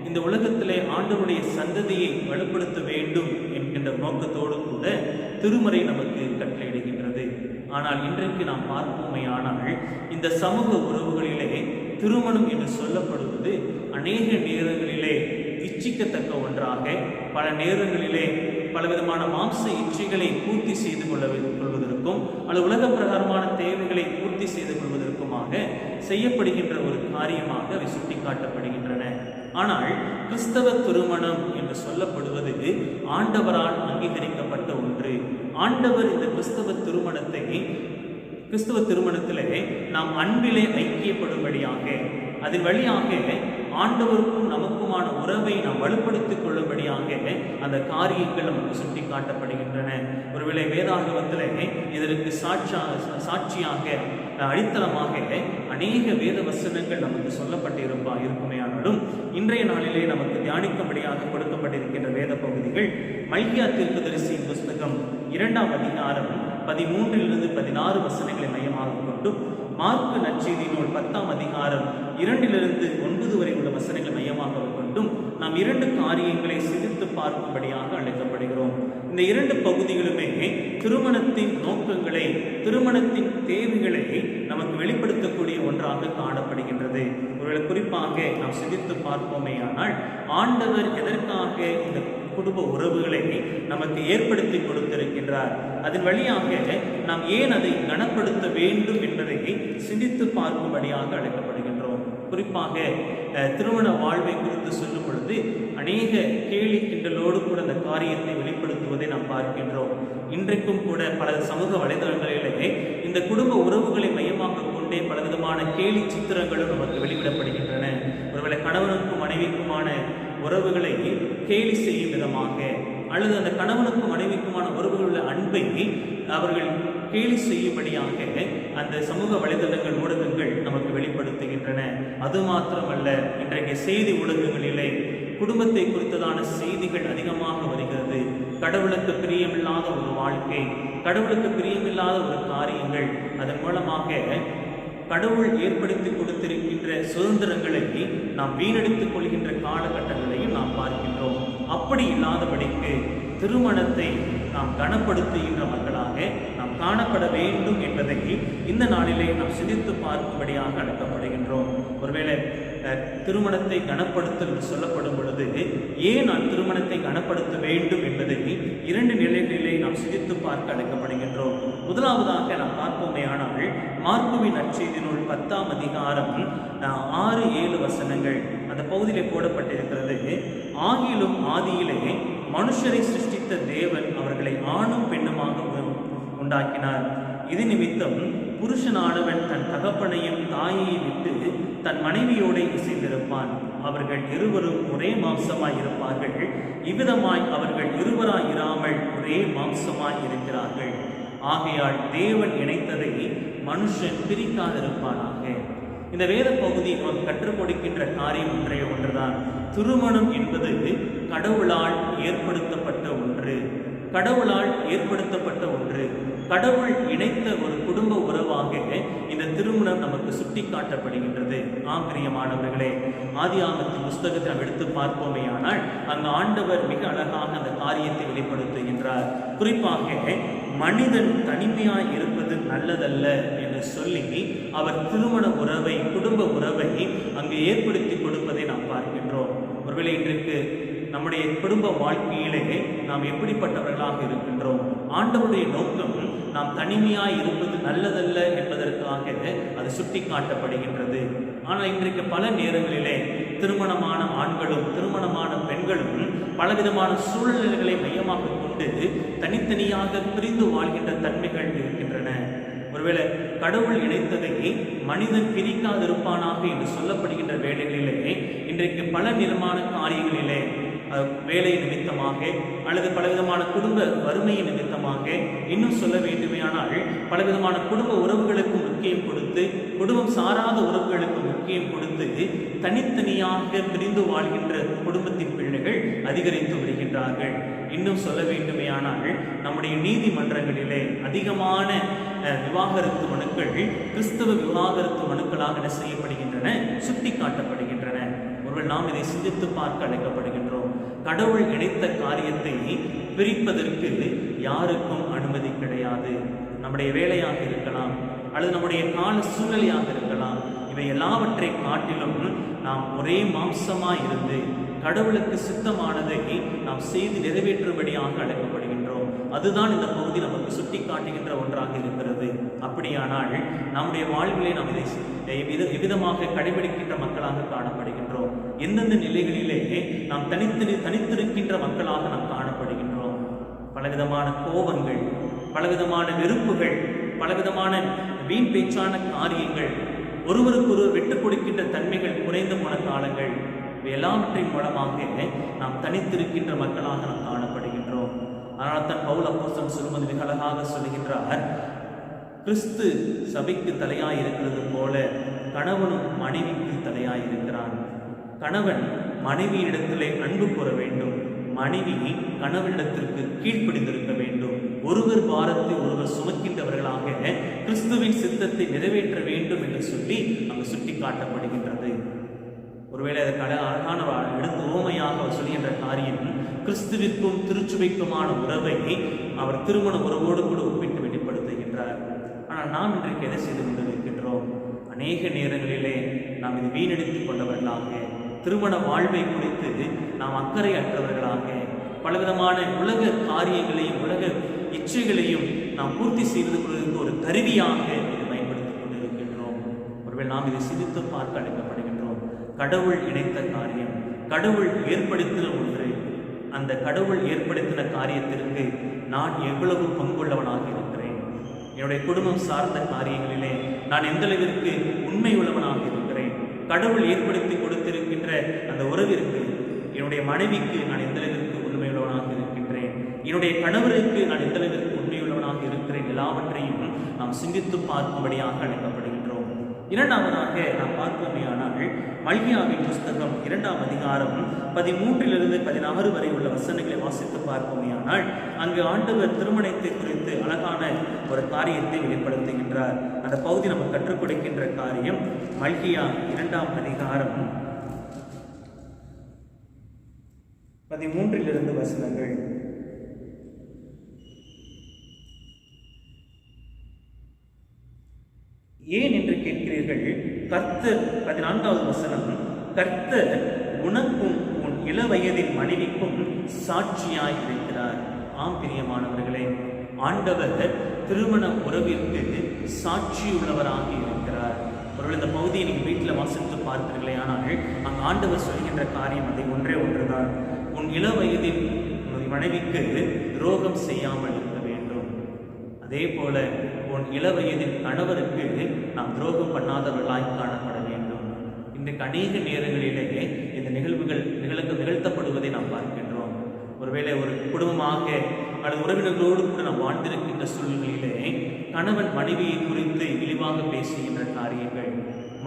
இந்த உலகத்திலே ஆண்டவருடைய சந்ததியை வலுப்படுத்த வேண்டும் என்கின்ற நோக்கத்தோடு கூட திருமறை நமக்கு கட்டளையிடுகின்றது. ஆனால் இன்றைக்கு நாம் பார்ப்போமையானால் இந்த சமூக உறவுகளிலே திருமணம் என்று சொல்லப்படுவது அநேக நேரங்களிலே இச்சிக்கத்தக்க ஒன்றாக, பல நேரங்களிலே பலவிதமான மாம்ச இச்சைகளை பூர்த்தி செய்து கொள்வதற்கும் அல்லது உலக பிரகாரமான தேவைகளை பூர்த்தி செய்து கொள்வதற்குமாக செய்யப்படுகின்ற ஒரு காரியமாக அவை சுட்டிக்காட்டப்படுகின்றன. ஆனால் கிறிஸ்தவ திருமணம் என்று சொல்லப்படுவது ஆண்டவரால் அங்கீகரிக்கப்பட்ட ஒன்று. ஆண்டவர் இந்த கிறிஸ்தவ திருமணத்திலே நாம் அன்பிலே ஐக்கியப்படும்படியாக, அதன் வழியாக ஆண்டவருக்கும் நமக்குமான உறவை நாம் வலுப்படுத்திக் கொள்ளும்படியாக அந்த காரியங்கள் நமக்கு சுட்டி காட்டப்படுகின்றன. ஒருவேளை வேதாகமத்திலே இதற்கு சாட்சியாக அடித்தளமாக அநேக வேத வசனங்கள் நமக்கு சொல்லப்பட்டிருக்குமே. ஆனாலும் இன்றைய நாளிலே நமக்கு தியானிக்கும்படியாக கொடுக்கப்பட்டிருக்கின்ற வேத பகுதிகள் மல்கியா தீர்க்கதரிசியின் புஸ்தகம் 2ஆம் அதிகாரம் 13 - 16 வசனங்களை மையமாக கொண்டு, மார்க்கு நற்செய்தி நூல் 10ஆம் அதிகாரம் 2 - 9 வரை உள்ள வசனங்களை மையமாக கொண்டும் நாம் 2 காரியங்களை சிந்தித்து பார்க்கும்படியாக அழைக்கப்படுகிறோம். இந்த 2 பகுதிகளுமே திருமணத்தின் நோக்கங்களை, திருமணத்தின் தேவைகளை நமக்கு வெளிப்படுத்தக்கூடிய ஒன்றாக காணப்படுகின்றது. ஒருவேளை குறிப்பாக நாம் சிந்தித்து பார்ப்போமேயானால், ஆண்டவர் எதற்காக இந்த குடும்ப உறவுகளை நமக்கு ஏற்படுத்தி கொடுத்திருக்கின்றார், அதன் வழியாக நாம் ஏன் அதை கனப்படுத்த வேண்டும் என்பதை சிந்தித்து பார்க்கும்படியாக அழைக்கப்படுகின்றோம். குறிப்பாக திருமண வாழ்வை குறித்து சொல்லும் பொழுது அநேக கேலி கிண்டலோடு கூட அந்த காரியத்தை வெளிப்படுத்துவதை நாம் பார்க்கின்றோம். இன்றைக்கும் கூட பல சமூக வலைதளங்களிலே இந்த குடும்ப உறவுகளை மையமாக கொண்டே பலவிதமான கேலி சித்திரங்களும் நமக்கு வெளியிடப்படுகின்றன. ஒருவேளை கணவனுக்கும் மனைவிக்குமான உறவுகளை கேலி செய்யும் விதமாக, அல்லது அந்த கணவனுக்கும் மனைவிக்குமான உறவுகளுள்ள அன்பை அவர்கள் கேலி செய்யும்படியாக அந்த சமூக வலைதளங்கள் ஊடகங்கள் நமக்கு வெளிப்படுத்துகின்றன. அது மாத்திரமல்ல, இன்றைய செய்தி ஊடகங்களிலே குடும்பத்தை குறித்ததான செய்திகள் அதிகமாக வருகிறது. கடவுளுக்கு பிரியமில்லாத ஒரு வாழ்க்கை, கடவுளுக்கு பிரியமில்லாத ஒரு காரியங்கள், அதன் மூலமாக கடவுள் ஏற்படுத்தி கொடுத்திருக்கின்ற சுதந்திரங்களை நாம் வீணடித்துக் கொள்கின்ற காலகட்டங்களையும் நாம் பார்க்கின்றோம். அப்படி இல்லாதபடிக்கு திருமணத்தை நாம் கனப்படுத்துகின்ற மக்களாக நாம் காணப்பட வேண்டும் என்பதை இந்த நாளிலே நாம் சிந்தித்து பார்க்கும்படியாக அழைக்கப்படுகின்றோம். ஒருவேளை திருமணத்தை கனப்படுத்தல் சொல்லப்படும் பொழுது ஏன் நான் திருமணத்தை கனப்படுத்த வேண்டும் என்பதை 2 நிலைகளிலே நாம் சிந்தித்து பார்க்க அழைக்கப்படுகின்றோம். முதலாவதாக நாம் பார்ப்போமேயானால், மார்க்குவின் நற்செய்தி நூல் 10ஆம் அதிகாரம் 6-7 வசனங்கள் அந்த பகுதியிலே போடப்பட்டிருக்கிறது. ஆகிலும் ஆதியிலே மனுஷரை சிருஷ்டித்த தேவன் அவர்களை ஆணும் பெண்ணுமாக உண்டாக்கினார். இது நிமித்தம் புருஷனானவன் தன் தகப்பனையும் தாயையை விட்டு தன் மனைவியோடு இசைந்திருப்பான், அவர்கள் இருவரும் ஒரே மாம்சமாய் இருப்பார்கள். இவ்விதமாய் அவர்கள் இருவராய் இராமல் ஒரே மாம்சமாய் இருக்கிறார்கள். ஆகையால் தேவன் இணைத்ததை மனுஷன் பிரிக்காதிருப்பானாக. இந்த வேத பகுதி நமக்கு கற்றுக் கொடுக்கின்ற காரியம் ஒன்றுதான். திருமணம் என்பது கடவுளால் ஏற்படுத்தப்பட்ட ஒன்று, கடவுளால் ஏற்படுத்தப்பட்ட ஒன்று. கடவுள் இணைத்த ஒரு குடும்ப உறவாக இந்த திருமணம் நமக்கு சுட்டி காட்டப்படுகின்றது. ஆங்கிரியமானவர்களே, ஆதியாகமத்தின் புஸ்தகத்தை நாம் எடுத்து பார்ப்போமேயானால் அங்கு ஆண்டவர் மிக அழகாக அந்த காரியத்தை வெளிப்படுத்துகின்றார். குறிப்பாக மனிதன் தனிமையாய் இருப்பது நல்லதல்ல என்று சொல்லி அவர் திருமண உறவை, குடும்ப உறவை அங்கு ஏற்படுத்தி கொடுப்பதை நாம் பார்க்கின்றோம். ஒருவேளை இன்றைக்கு நம்முடைய குடும்ப வாழ்க்கையிலே நாம் எப்படிப்பட்டவர்களாக இருக்கின்றோம்? ஆண்டவருடைய நோக்கம் நாம் தனிமையாய் இருப்பது நல்லதல்ல என்பதற்காக அது சுட்டி காட்டப்படுகின்றது. ஆனால் இன்றைக்கு பல நேரங்களிலே திருமணமான ஆண்களும் திருமணமான பெண்களும் பலவிதமான சூழ்நிலைகளை மையமாக கொண்டு தனித்தனியாக பிரிந்து வாழ்கின்ற தன்மைகள் இருக்கின்றன. ஒருவேளை கடவுள் இணைத்ததை மனிதன் பிரிக்காதிருப்பானாக என்று சொல்லப்படுகின்ற வேளைகளிலே இன்றைக்கு பல நிறமான காரியங்களிலே வேலை நிமித்தமாக அல்லது பலவிதமான குடும்ப வறுமை நிமித்தமாக, இன்னும் சொல்ல வேண்டுமையானால் பலவிதமான குடும்ப உறவுகளுக்கு முக்கியம் கொடுத்து, குடும்பம் சாராத உறவுகளுக்கு முக்கியம் கொடுத்து தனித்தனியாக பிரிந்து வாழ்கின்ற குடும்பத்தின் பிள்ளைகள் அதிகரித்து வருகின்றார்கள். இன்னும் சொல்ல வேண்டுமையானால் நம்முடைய நீதிமன்றங்களிலே அதிகமான விவாகரத்து மனுக்கள் கிறிஸ்தவ விவாகரத்து மனுக்களாக என்ன செய்யப்படுகின்றன, சுட்டி காட்டப்படுகின்றன. ஒருவர் நாம் இதை சிந்தித்து பார்க்க அழைக்கப்படுகின்றோம். கடவுள் இணைத்த காரியத்தை பிரிப்பதற்கு யாருக்கும் அனுமதி கிடையாது. நம்முடைய வேலையாக இருக்கலாம், அல்லது நம்முடைய கால சூழ்நிலையாக இருக்கலாம். இவை எல்லாவற்றை காட்டிலும் நாம் ஒரே மாம்சமாய் இருந்து கடவுளுக்கு சித்தமானதை நாம் செய்து நிறைவேற்றும்படியாக அழைக்கப்படுகின்றோம். அதுதான் இந்த பகுதி நமக்கு சுட்டி காட்டுகின்ற ஒன்றாக இருக்கிறது. அப்படியானால் நம்முடைய வாழ்விலே நாம் இதை எவ்விதமாக கடைபிடிக்கின்ற மக்களாக காணப்படுகின்றோம்? எந்தெந்த நிலைகளிலே நாம் தனித்திருக்கின்ற மக்களாக நாம் காணப்படுகின்றோம்? பலவிதமான கோபங்கள், பலவிதமான வெறுப்புகள், பலவிதமான வீண் பேச்சான காரியங்கள், ஒருவருக்கொருவர் விட்டுக் கொடுக்கின்ற தன்மைகள் குறைந்த போன காலங்கள், எல்லாவற்றின் மூலமாக நாம் தனித்திருக்கின்ற மக்களாக நாம் காணப்படுகின்றோம். அதனால் தான் பவுல் அப்போஸ்தலன் சொல்லும்போது மிக அழகாக சொல்லுகின்றார், கிறிஸ்து சபைக்கு தலையாய் இருக்கிறது போல கணவனும் மனைவிக்கு தலையாய் இருக்கிறான். கணவன் மனைவியிடத்திலே அன்பு கூற வேண்டும், மனைவி கணவனிடத்திற்கு கீழ்ப்படிந்திருக்க வேண்டும். ஒருவர் பாரத்தை ஒருவர் சுமக்கின்றவர்களாக கிறிஸ்துவின் சித்தத்தை நிறைவேற்ற வேண்டும் என்று சொல்லி அங்கு சுட்டி காட்டப்படுகின்றது. ஒருவேளை அதற்கு அழகான எடுத்து ஓமையாக அவர் சொல்கின்ற காரியம், கிறிஸ்துவிற்கும் திருச்சுவைக்குமான உறவை அவர் திருமண உறவோடு கூட ஒப்பிட்டு வெளிப்படுத்துகின்றார். ஆனால் நாம் இன்றைக்கு எதை செய்து கொண்டிருக்கின்றோம்? அநேக நேரங்களிலே நாம் இது வீணடித்துக் கொண்டவர்களாக, திருமண வாழ்வை குறித்து நாம் அக்கறை அற்றவர்களாக, பலவிதமான உலக காரியங்களையும் உலக இச்சைகளையும் நாம் பூர்த்தி செய்து கொள்வதற்கு ஒரு கருவியாக இதை பயன்படுத்திக் கொண்டிருக்கின்றோம். ஒருவேளை நாம் இதை சிந்தித்து பார்க்க அழைக்கப்படுகின்றோம். கடவுள் இணைத்த காரியம், கடவுள் ஏற்படுத்தின ஒன்று. அந்த கடவுள் ஏற்படுத்தின காரியத்திற்கு நான் எவ்வளவு பங்குள்ளவனாக இருக்கிறேன்? என்னுடைய குடும்பம் சார்ந்த காரியங்களிலே நான் எந்த அளவிற்கு உண்மை உள்ளவனாக இருக்கிறேன்? கடவுள் ஏற்படுத்தி கொடுத்திருக்கின்ற அந்த உறவிற்கு, என்னுடைய மனைவிக்கு நான் எந்த அளவிற்கு உண்மையுள்ளவனாக இருக்கின்றேன்? என்னுடைய கணவருக்கு நான் எந்த அளவிற்கு உண்மையுள்ளவனாக இருக்கிறேன்? எல்லாவற்றையும் நாம் சிந்தித்து பார்க்கும்படியாக அழைக்கப்படுகின்றோம். இரண்டாவதாக நாம் பார்ப்போமேயானால், மல்கியாவின் புஸ்தகம் 2ஆம் அதிகாரம் 13 - 16 வரை உள்ள வசனங்களை வாசித்து பார்ப்போமேயானால், அங்கு ஆண்டவர் திருமணத்தை குறித்து அழகான ஒரு காரியத்தை வெளிப்படுத்துகின்றார். அந்த பகுதி நமக்கு கற்றுக் கொடுக்கின்ற காரியம் மல்கியா 2ஆம் அதிகாரம் 13 வசனங்கள். ஏன் என்று கேட்கிறீர்கள்? கர்த்தர் 14வது வசனம், கர்த்தர் உனக்கும் உன் இளவயதின் மனைவிக்கும் சாட்சியாய் இருக்கிறார். ஆம் பிரியமானவர்களே, ஆண்டவர் திருமண உறவிற்கு சாட்சி உள்ளவராக இருக்கிறார். ஒருவேளை இந்த பகுதியை நீங்கள் வீட்டில் வாசித்து பார்க்கிறீர்களே, ஆனால் அங்கு ஆண்டவர் சொல்கின்ற காரியம் அதை ஒன்றே ஒன்றுதான். உன் இளவயதின் மனைவிக்கு துரோகம் செய்யாமல் இருக்க வேண்டும். அதே போல உன் இளவயதின் கணவருக்கு நாம் துரோகம் பண்ணாதவர்களாய் காணப்பட வேண்டும். இன்றைக்கு அநேக நேரங்களிலேயே இந்த நிகழ்வுகள் நிகழ்த்தப்படுவதை நாம் பார்க்கின்றோம். ஒருவேளை ஒரு குடும்பமாக அல்லது உறவினர்களோடு கூட நாம் வாழ்ந்திருக்கின்ற சூழ்நிலையிலே கணவன் மனைவியை குறித்து இழிவாக பேசுகின்ற காரியங்கள்,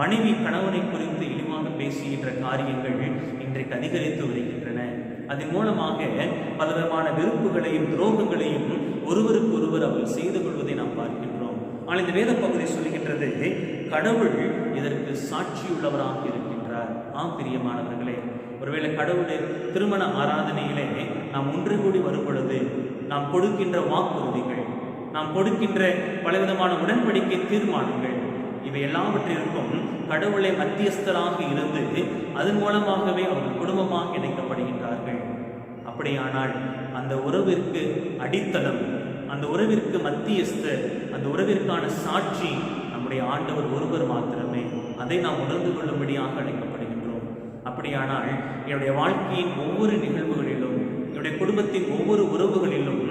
மனைவி கணவனை குறித்து இழிவாக பேசுகின்ற காரியங்கள் இன்றைக்கு அதிகரித்து வருகின்றன. அதன் மூலமாக பலவிதமான வெறுப்புகளையும் துரோகங்களையும் ஒருவருக்கொருவர் அவர்கள் செய்து கொள்வதை நாம் பார்க்கின்றோம். ஆனால் இந்த வேத பகுதி சொல்கின்றது, கடவுள் இதற்கு சாட்சியுள்ளவராக இருக்கின்றார். ஆம் பிரியமானவர்களே, ஒருவேளை கடவுளுடைய திருமண ஆராதனையிலே நாம் ஒன்று கூடி வரும் பொழுது நாம் கொடுக்கின்ற வாக்குறுதிகள், நாம் கொடுக்கின்ற பலவிதமான உடன்படிக்கை தீர்மானங்கள், இவை எல்லாவற்றிற்கும் கடவுளை மத்தியஸ்தராக இருந்து அதன் மூலமாகவே அவர்கள் குடும்பமாக இணைக்கப்படுகின்றார்கள். அப்படியானால் அந்த உறவிற்கு அடித்தளம், அந்த உறவிற்கு மத்தியஸ்தர், அந்த உறவிற்கான சாட்சி நம்முடைய ஆண்டவர் ஒருவர் மாத்திரமே. அதை நாம் உணர்ந்து கொள்ளும்படியாக அழைக்கப்படுகின்றோம். அப்படியானால் என்னுடைய வாழ்க்கையின் ஒவ்வொரு நிகழ்வுகளிலும், என்னுடைய குடும்பத்தின் ஒவ்வொரு உறவுகளிலும்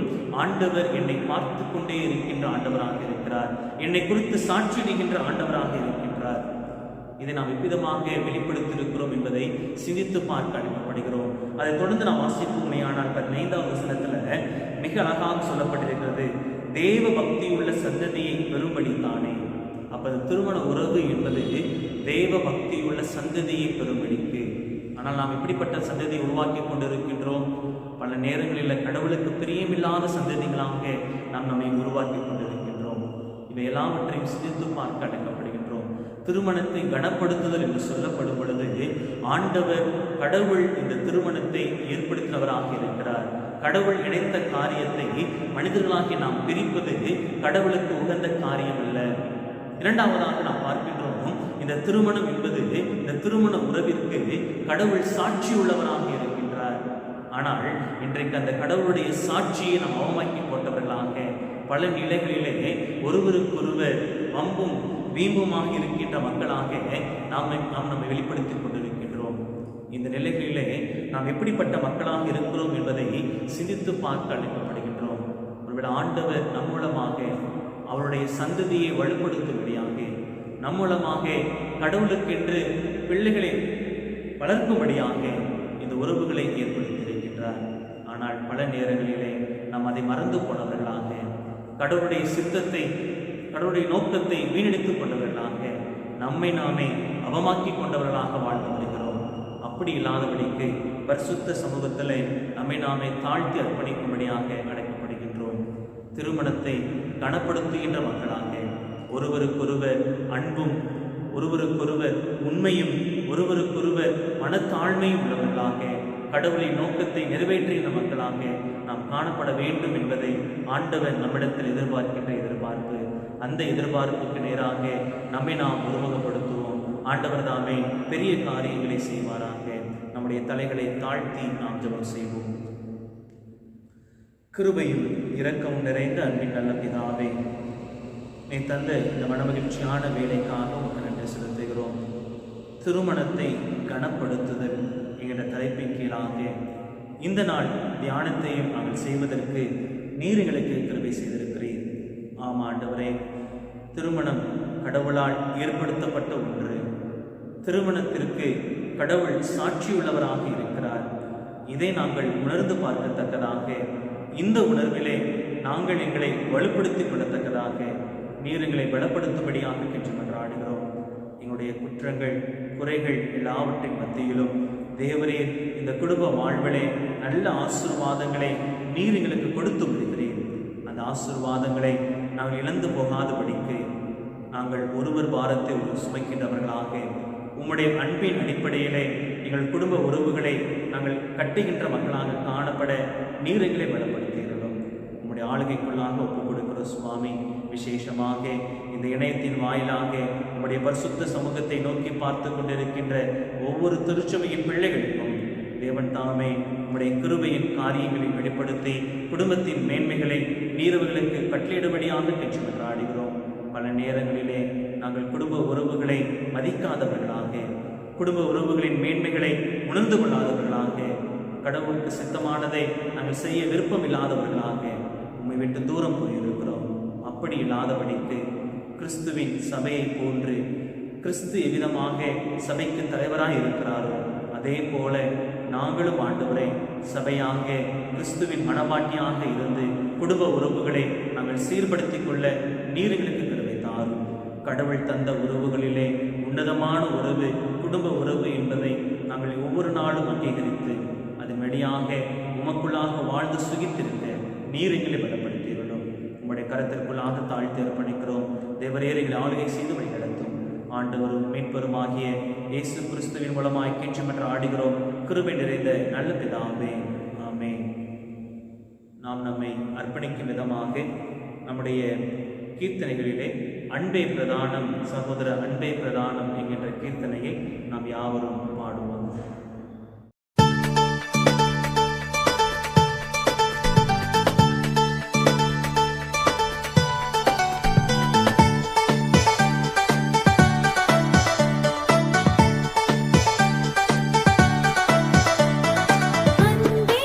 ஆண்டவர் என்னை பார்த்து கொண்டே இருக்கின்ற ஆண்டவராக இருக்கிறார். என்னை குறித்து சாட்சியிடுகின்ற ஆண்டவராக இருக்கின்றார். இதை நாம் எவ்விதமாக வெளிப்படுத்தியிருக்கிறோம் என்பதை சிந்தித்து பார்க்க அழைக்கப்படுகிறோம். அதை தொடர்ந்து நாம் வாசிப்போமேயானால் 15வது வசனத்தில் மிக அழகாக சொல்லப்பட்டிருக்கிறது, தேவ பக்தியுள்ள சந்ததியை பெறும்படி தானே. அப்போ திருமண உறவு என்பது தேவ பக்தியுள்ள சந்ததியை பெறும்படிக்கு. ஆனால் நாம் இப்படிப்பட்ட சந்ததியை உருவாக்கி கொண்டிருக்கின்றோம். பல நேரங்களில் கடவுளுக்கு பிரியமில்லாத சந்ததிகளாக நாம் நம்மை உருவாக்கி கொண்டிருக்கின்றோம். இவை எல்லாவற்றையும் சிந்தித்து பார்க்க அழைக்கப்படுகின்றோம். திருமணத்தை கனப்படுத்துதல் என்று சொல்லப்படும் பொழுது ஆண்டவர் கடவுள் இந்த திருமணத்தை ஏற்படுத்தினவராக இருக்கிறார். கடவுள் இணைத்த காரியத்தை மனிதர்களாகி நாம் பிரிப்பது கடவுளுக்கு உகந்த காரியம் அல்ல. இரண்டாவதாக நாம் பார்க்கின்றோம், இந்த திருமணம் என்பது, இந்த திருமண உறவிற்கு கடவுள் சாட்சி உள்ளவராக இருக்கின்றார். ஆனால் இன்றைக்கு அந்த கடவுளுடைய சாட்சியை நாம் அவமாக்கி போட்டவர்களாக பல நிலைகளிலே ஒருவருக்கொருவர் வம்பும் வீம்புமாக இருக்கின்ற மக்களாக நாம் நம்மை வெளிப்படுத்திக் கொண்டிருக்கின்றோம். இந்த நிலைகளிலே நாம் எப்படிப்பட்ட மக்களாக இருக்கிறோம் என்பதை சிந்தித்து பார்க்க அழைக்கப்படுகின்றோம். ஒருவேளை ஆண்டவர் நம் மூலமாக அவருடைய சந்ததியை வலுப்படுத்தும்படியாக, நம் மூலமாக கடவுளுக்கென்று பிள்ளைகளை வளர்க்கும்படியாக இந்த உறவுகளை ஏற்படுத்தியிருக்கின்றார். ஆனால் பல நேரங்களிலே நாம் அதை மறந்து போனவர்களாக, கடவுளுடைய சித்தத்தை, கடவுளுடைய நோக்கத்தை வீணடித்துக் கொண்டவர்களாக, நம்மை நாமே அவமாக்கி கொண்டவர்களாக வாழ்ந்து வருகிறோம். அப்படி இல்லாதபடிக்கு பரிசுத்த சமூகத்தில் நம்மை நாமே தாழ்த்தி அர்ப்பணிக்கும்படியாக அழைக்கப்படுகின்றோம். திருமணத்தை கனப்படுத்துகின்ற மக்களாக, ஒருவருக்கொருவர் அன்பும், ஒருவருக்கொருவர் உண்மையும், ஒருவருக்கொருவர் மனத்தாழ்மையும் உள்ளவர்களாக, கடவுளின் நோக்கத்தை நிறைவேற்றுகின்ற மக்களாக நாம் காணப்பட வேண்டும் என்பதை ஆண்டவர் நம்மிடத்தில் எதிர்பார்க்கின்ற எதிர்பார்ப்பு. அந்த எதிர்பார்ப்புக்கு நேராக நம்மை நாம் உருவகப்படுத்துவோம். ஆண்டவர் தாமே பெரிய காரியங்களை செய்வாராக. நம்முடைய தலைகளை தாழ்த்தி நாம் ஜெபம் செய்வோம். கிருபையும் இரக்கம் நிறைந்த அன்பின் நல்ல பிதாவே, நீ தந்த இந்த மனமகிழ்ச்சியான வேலைக்காக உங்கள் நன்றி செலுத்துகிறோம். திருமணத்தை கனப்படுத்துதல் என்கிற தலைப்பின் கீழாக இந்த நாள் தியானத்தையும் நாங்கள் செய்வதற்கு நீர் எங்களுக்கு கிருபை செய்திருக்கிறீர். ஆம் ஆண்டவரே, திருமணம் கடவுளால் ஏற்படுத்தப்பட்ட ஒன்று. திருமணத்திற்கு கடவுள் சாட்சியுள்ளவராக இருக்கிறார். இதை நாங்கள் உணர்ந்து பார்க்கத்தக்கதாக, இந்த உணர்விலே நாங்கள் எங்களை வலுப்படுத்திக் கொள்ளத்தக்கதாக நீர் எங்களை பலப்படுத்தும்படியாக கென்று மன்றாடுகிறோம். எங்களுடைய குற்றங்கள் குறைகள் எல்லாவற்றின் மத்தியிலும் தேவரீர் இந்த குடும்ப வாழ்விலே நல்ல ஆசீர்வாதங்களை நீர் எங்களுக்கு கொடுத்து விடுகிறீர். அந்த ஆசீர்வாதங்களை நாங்கள் இழந்து போகாதபடிக்கு நாங்கள் ஒருவர் பாரத்தை சுமைக்கின்றவர்களாக உம்முடைய அன்பின் அடிப்படையிலே எங்கள் குடும்ப உறவுகளை நாங்கள் கட்டுகின்ற மக்களாக காணப்பட நீர் எங்களை பலப்படுத்துகிறோம். உம்முடைய ஆளுகைக்குள்ளாக ஒப்புக் கொடுக்கிற சுவாமி, விசேஷமாக இந்த இணையத்தின் வாயிலாக உம்முடைய பரிசுத்த சமூகத்தை நோக்கி பார்த்து கொண்டிருக்கின்ற ஒவ்வொரு திருச்சபையின் பிள்ளைகளுக்கும் தேவன் தாமே உம்முடைய கிருபையின் காரியங்களை வெளிப்படுத்தி குடும்பத்தின் மேன்மைகளை நீரவர்களுக்கு கட்டளையிடும்படியாக கென்று மன்றாடுகிறோம். பல நேரங்களிலே நாங்கள் குடும்ப உறவுகளை மதிக்காதவர்களாக, குடும்ப உறவுகளின் மேன்மைகளை உணர்ந்து கொள்ளாதவர்களாக, கடவுளுக்கு சித்தமானதை நாங்கள் செய்ய விருப்பம் இல்லாதவர்களாக உம்மை விட்டு தூரம் போயிருக்கிறோம். அப்படி இல்லாதபடிக்கு கிறிஸ்துவின் சபையை போன்று கிறிஸ்து எவ்விதமாக சபைக்கு தலைவராக இருக்கிறாரோ அதே போல நாங்களும் ஆண்டவரை சபையாக கிறிஸ்துவின் மனவாட்டியாக இருந்து குடும்ப உறவுகளை நாங்கள் சீர்படுத்திக் கொள்ள நீர்களுக்கு கிருபை தாரும். கடவுள் தந்த உறவுகளிலே உன்னதமான உறவு குடும்ப உறவு என்பதை நாங்கள் ஒவ்வொரு நாளும் அங்கீகரித்து அதன் வழியாக உமக்குள்ளாக வாழ்ந்து சுகித்திருக்க நீர்களை பலப்படுத்தியுள்ளோம். உம்முடைய கரத்திற்குள்ளாக தாழ்த்தி அர்ப்பணிக்கிறோம். தேவரேரைகளை ஆளுகை செய்து வழி நடத்தும். ஆண்டவரும் மீட்பருமாகிய இயேசு கிறிஸ்துவின் மூலமாய் கெஞ்சுமன்ற ஆடுகிறோம். கிருபை நிறைந்த நல்ல பிதாவே, ஆமென். நாம் நம்மை அர்ப்பணிக்கும் விதமாக நம்முடைய கீர்த்தனைகளிலே அன்பே பிரதானம், சகோதர அன்பே பிரதானம் என்கின்ற கீர்த்தனையை நாம் யாவரும் பாடுவோம். அன்பே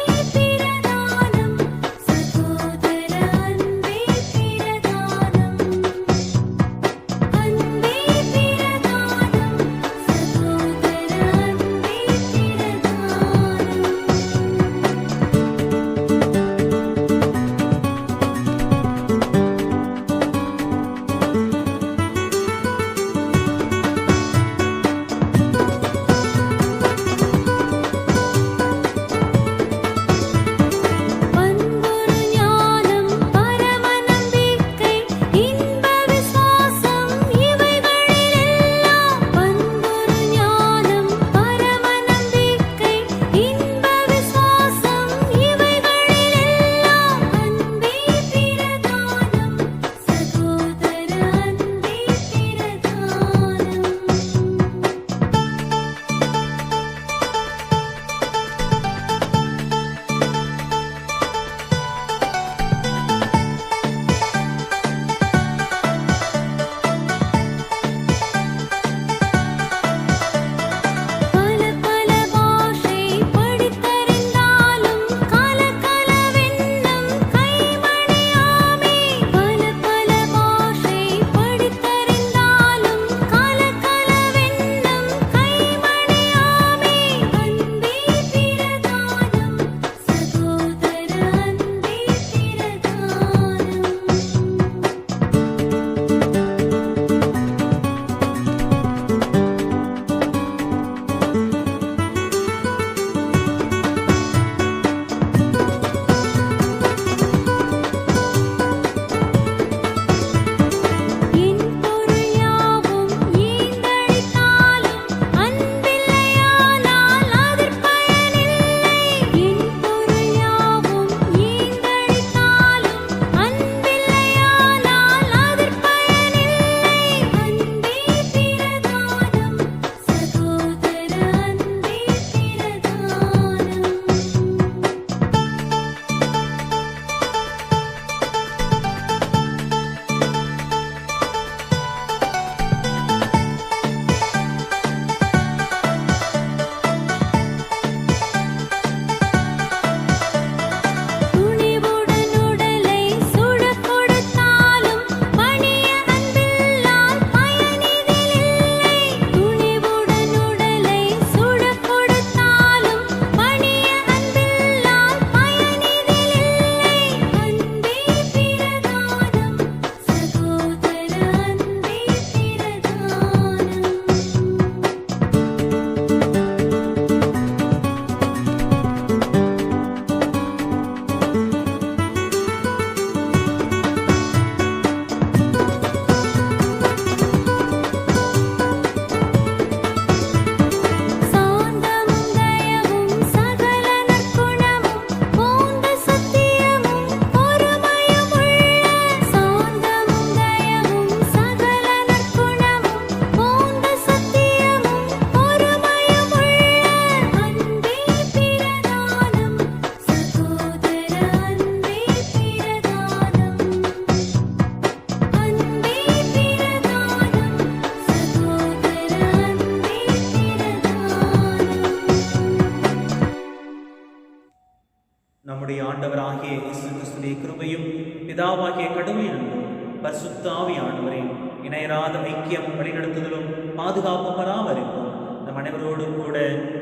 இருந்தும் பரிசுத்த ஆவியானவரின் இணையராத ஐக்கியம் வழிநடத்துதலும் பாதுகாப்பு பராமரிப்பும் நம் அனைவரோடு கூட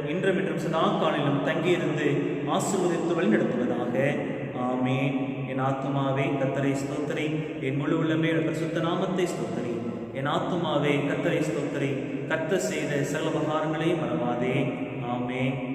இன்றும் இன்றும் சதா காலிலும் தங்கியிருந்து ஆசீர்வதித்து வழிநடத்துவதாக. ஆமென். என் ஆத்துமாவே கர்த்தரை ஸ்தோத்திரி, என் முழு உள்ளமே பரிசுத்த நாமத்தை ஸ்தோத்திரி. என் ஆத்துமாவே கர்த்தரை ஸ்தோத்திரி, கர்த்தர் செய்த சகல உபகாரங்களையும் மறவாதே. ஆமென்.